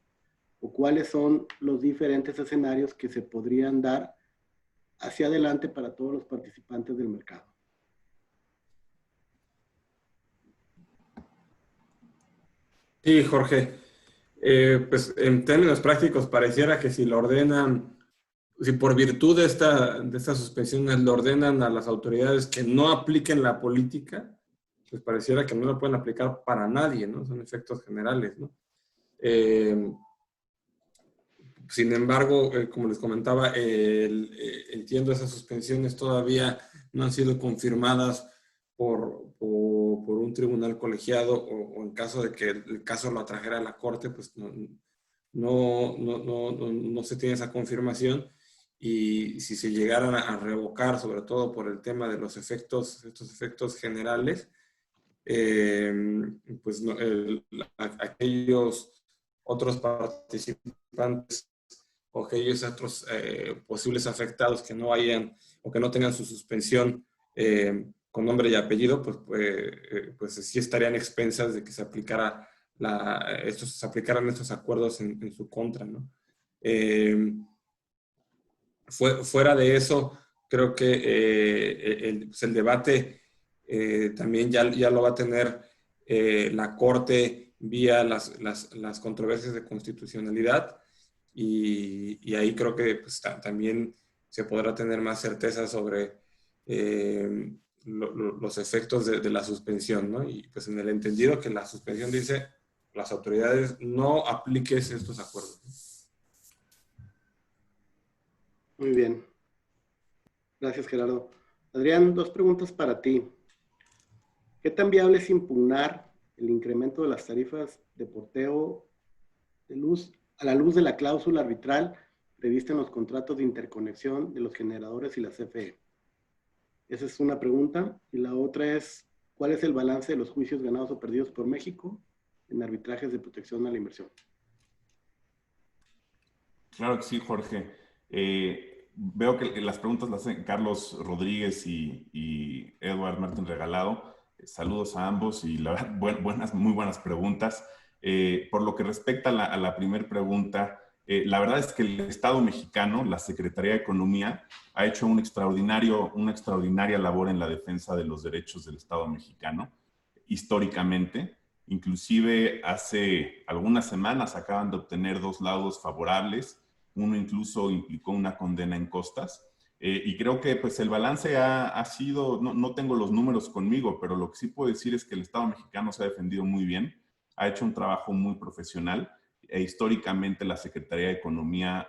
o cuáles son los diferentes escenarios que se podrían dar hacia adelante para todos los participantes del mercado. Sí, Jorge. Pues en términos prácticos pareciera que si lo ordenan, si por virtud de estas suspensiones lo ordenan a las autoridades que no apliquen la política, pues pareciera que no la pueden aplicar para nadie, ¿no? Son efectos generales, ¿no? Sin embargo, como les comentaba, entiendo esas suspensiones todavía no han sido confirmadas por un tribunal colegiado o en caso de que el caso lo atrajera a la corte, pues no se tiene esa confirmación. Y si se llegaran a revocar, sobre todo por el tema de estos efectos generales, pues aquellos otros participantes o aquellos otros posibles afectados que no hayan o que no tengan su suspensión con nombre y apellido, pues sí estarían expensas de que se aplicaran estos acuerdos en su contra, ¿no? Fuera de eso, creo que pues el debate también ya lo va a tener la Corte vía las controversias de constitucionalidad y ahí creo que pues, también se podrá tener más certeza sobre los efectos de la suspensión, ¿no? Y pues en el entendido que la suspensión dice las autoridades no apliques estos acuerdos, ¿no? Muy bien. Gracias, Gerardo. Adrián, 2 preguntas para ti. ¿Qué tan viable es impugnar el incremento de las tarifas de porteo de luz a la luz de la cláusula arbitral prevista en los contratos de interconexión de los generadores y la CFE? Esa es una pregunta. Y la otra es, ¿cuál es el balance de los juicios ganados o perdidos por México en arbitrajes de protección a la inversión? Claro que sí, Jorge. Veo que las preguntas las hacen Carlos Rodríguez y Edward Martín Regalado. Saludos a ambos y la verdad, muy buenas preguntas. Por lo que respecta a la primera pregunta, la verdad es que el Estado mexicano, la Secretaría de Economía, ha hecho una extraordinaria labor en la defensa de los derechos del Estado mexicano, históricamente. Inclusive hace algunas semanas acaban de obtener 2 laudos favorables. Uno incluso implicó una condena en costas. Y creo que pues, el balance ha sido, no tengo los números conmigo, pero lo que sí puedo decir es que el Estado mexicano se ha defendido muy bien, ha hecho un trabajo muy profesional e históricamente la Secretaría de Economía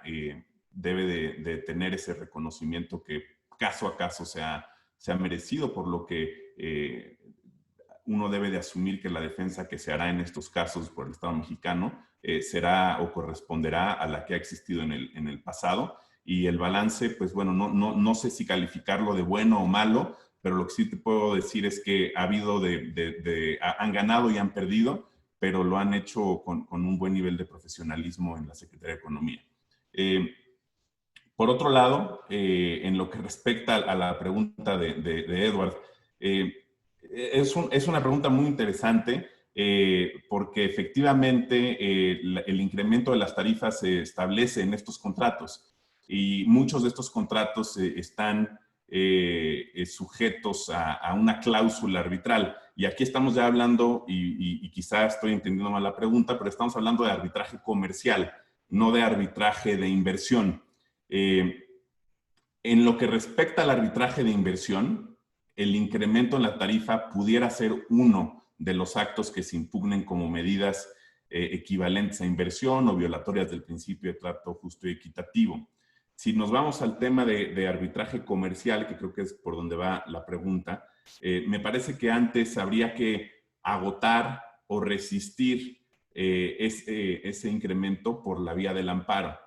debe de tener ese reconocimiento que caso a caso se ha merecido, por lo que uno debe de asumir que la defensa que se hará en estos casos por el Estado mexicano será o corresponderá a la que ha existido en el pasado. Y el balance, pues bueno, no sé si calificarlo de bueno o malo, pero lo que sí te puedo decir es que ha habido han ganado y han perdido, pero lo han hecho con un buen nivel de profesionalismo en la Secretaría de Economía. Por otro lado, en lo que respecta a la pregunta de Edward, es una pregunta muy interesante porque efectivamente el incremento de las tarifas se establece en estos contratos y muchos de estos contratos están sujetos a una cláusula arbitral. Y aquí estamos ya hablando, y quizás estoy entendiendo mal la pregunta, pero estamos hablando de arbitraje comercial, no de arbitraje de inversión. En lo que respecta al arbitraje de inversión, el incremento en la tarifa pudiera ser uno de los actos que se impugnen como medidas equivalentes a inversión o violatorias del principio de trato justo y equitativo. Si nos vamos al tema de arbitraje comercial, que creo que es por donde va la pregunta, me parece que antes habría que agotar o resistir ese incremento por la vía del amparo.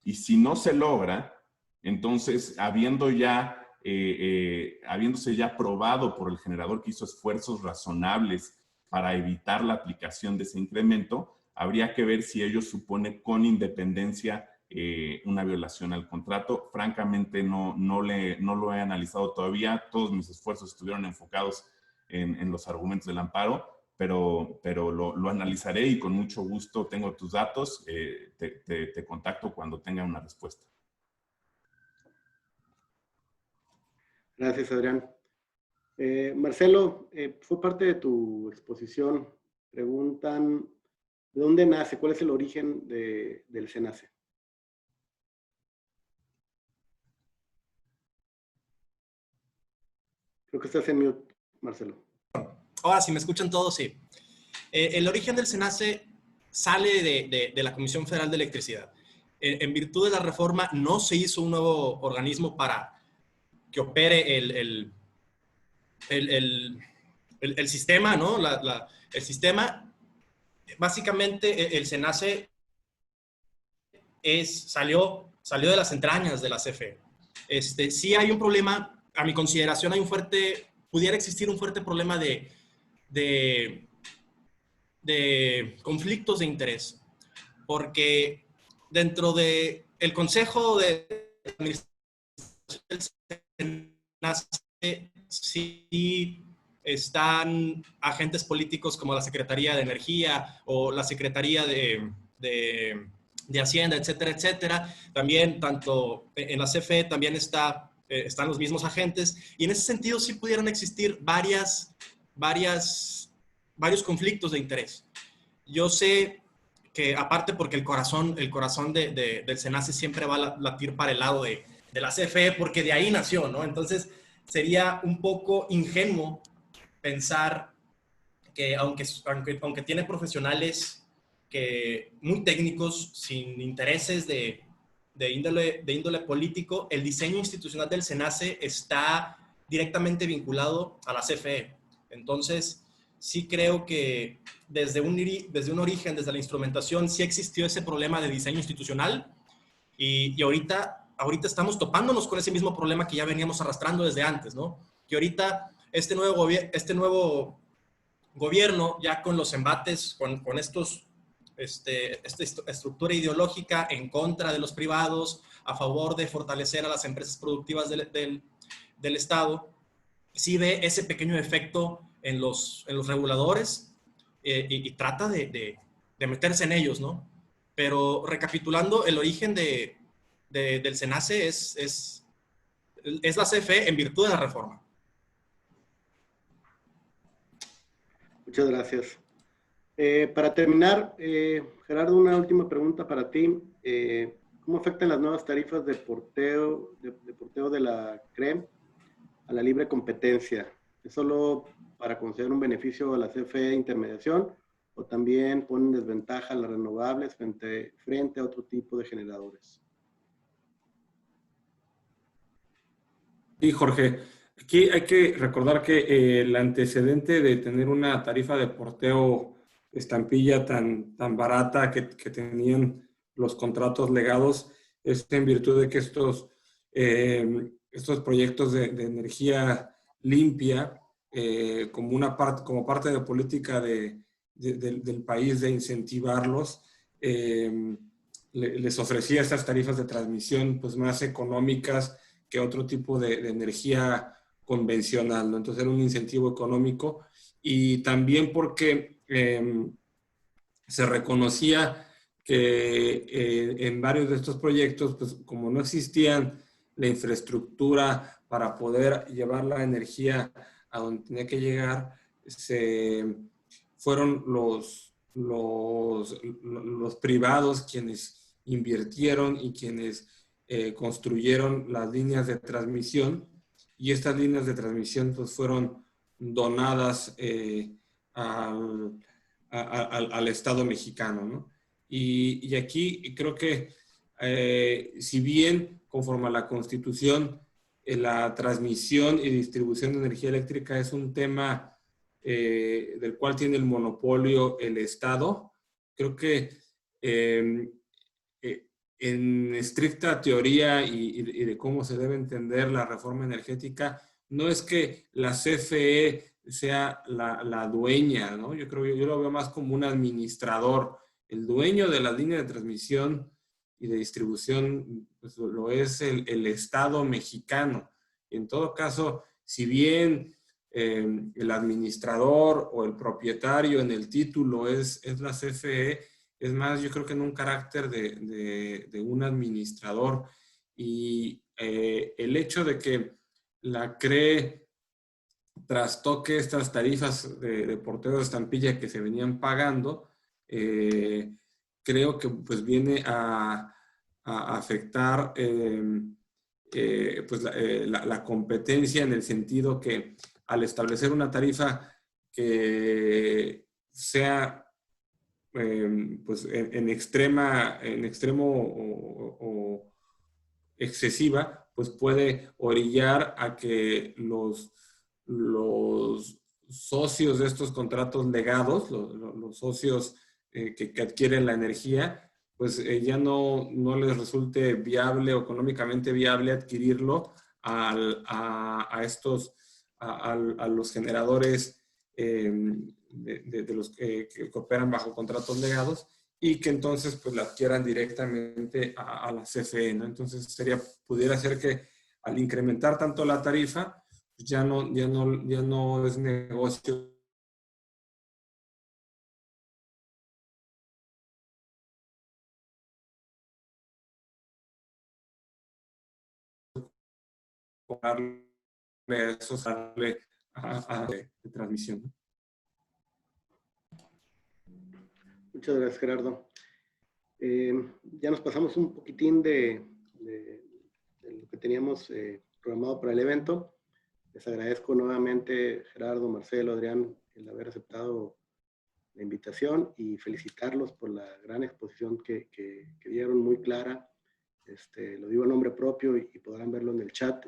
Y si no se logra, entonces, habiéndose ya probado por el generador que hizo esfuerzos razonables para evitar la aplicación de ese incremento, habría que ver si ello supone con independencia una violación al contrato. Francamente, no lo he analizado todavía. Todos mis esfuerzos estuvieron enfocados en los argumentos del amparo, pero lo analizaré y con mucho gusto tengo tus datos. Te contacto cuando tenga una respuesta. Gracias, Adrián. Marcelo, fue parte de tu exposición. Preguntan, ¿de dónde nace? ¿Cuál es el origen del SENACE? Creo que estás en mute, Marcelo. Ahora, si me escuchan todos, sí. El origen del SENACE sale de la Comisión Federal de Electricidad. En virtud de la reforma, no se hizo un nuevo organismo para que opere el sistema, ¿no? El sistema, básicamente, el SENACE salió de las entrañas de la CFE. Sí hay un problema, a mi consideración pudiera existir un fuerte problema de conflictos de interés, porque dentro del Consejo de Administración del SENACE sí están agentes políticos como la Secretaría de Energía o la Secretaría de Hacienda, etcétera, etcétera. También, tanto en la CFE también están los mismos agentes, y en ese sentido sí pudieran existir varios conflictos de interés. Yo sé que, aparte, porque el corazón del SENACE siempre va a latir para el lado de la CFE, porque de ahí nació, ¿no? Entonces, sería un poco ingenuo pensar que aunque tiene profesionales muy técnicos, sin intereses de índole político, el diseño institucional del SENACE está directamente vinculado a la CFE. Entonces, sí creo que desde un origen, desde la instrumentación, sí existió ese problema de diseño institucional, y ahorita estamos topándonos con ese mismo problema que ya veníamos arrastrando desde antes, ¿no? Que ahorita este nuevo gobierno, ya con los embates, con esta estructura ideológica en contra de los privados, a favor de fortalecer a las empresas productivas del Estado, sí ve ese pequeño efecto en los reguladores y trata de meterse en ellos, ¿no? Pero recapitulando, el origen del SENACE es la CFE en virtud de la reforma. Muchas gracias. Para terminar, Gerardo, una última pregunta para ti. ¿Cómo afectan las nuevas tarifas de porteo de la CRE a la libre competencia? ¿Es solo para conceder un beneficio a la CFE de intermediación o también ponen desventaja a las renovables frente a otro tipo de generadores? Sí, Jorge. Aquí hay que recordar que el antecedente de tener una tarifa de porteo estampilla tan barata que tenían los contratos legados es en virtud de que estos proyectos de energía limpia, como parte de política del país de incentivarlos, les ofrecía estas tarifas de transmisión pues, más económicas que otro tipo de energía convencional, ¿no? Entonces era un incentivo económico y también porque se reconocía que en varios de estos proyectos, pues como no existían la infraestructura para poder llevar la energía a donde tenía que llegar, fueron los privados quienes invirtieron y quienes construyeron las líneas de transmisión, y estas líneas de transmisión pues, fueron donadas al Estado mexicano, ¿no? Y aquí creo que si bien conforme a la Constitución la transmisión y distribución de energía eléctrica es un tema del cual tiene el monopolio el Estado, creo que en estricta teoría y de cómo se debe entender la reforma energética, no es que la CFE sea la dueña, ¿no? Yo lo veo más como un administrador. El dueño de la línea de transmisión y de distribución pues, lo es el Estado mexicano. Y en todo caso, si bien el administrador o el propietario en el título es la CFE, es más, yo creo que en un carácter de un administrador. Y el hecho de que la CRE trastoque estas tarifas de porteo de estampilla que se venían pagando, creo que pues viene a afectar pues la competencia en el sentido que al establecer una tarifa que sea pues en extremo o excesiva, pues puede orillar a que los socios de estos contratos legados, los socios que adquieren la energía, pues ya no les resulte viable o económicamente viable adquirirlo a los generadores de los que operan bajo contratos legados, y que entonces pues la adquieran directamente a la CFE, ¿no? Entonces pudiera ser que al incrementar tanto la tarifa, pues ya no es negocio cobrarle esos darle de transmisión, ¿no? Muchas gracias, Gerardo. Ya nos pasamos un poquitín de lo que teníamos programado para el evento. Les agradezco nuevamente, Gerardo, Marcelo, Adrián, el haber aceptado la invitación y felicitarlos por la gran exposición que dieron, muy clara. Lo digo a nombre propio y podrán verlo en el chat.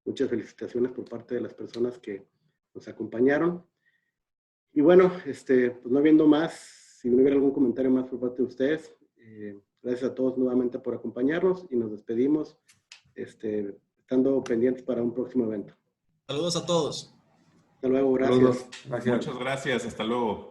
Muchas felicitaciones por parte de las personas que nos acompañaron. Y bueno, pues no habiendo más, si no hubiera algún comentario más por parte de ustedes, gracias a todos nuevamente por acompañarnos y nos despedimos, estando pendientes para un próximo evento. Saludos a todos. Hasta luego, gracias. Saludos. Gracias. Muchas gracias, hasta luego.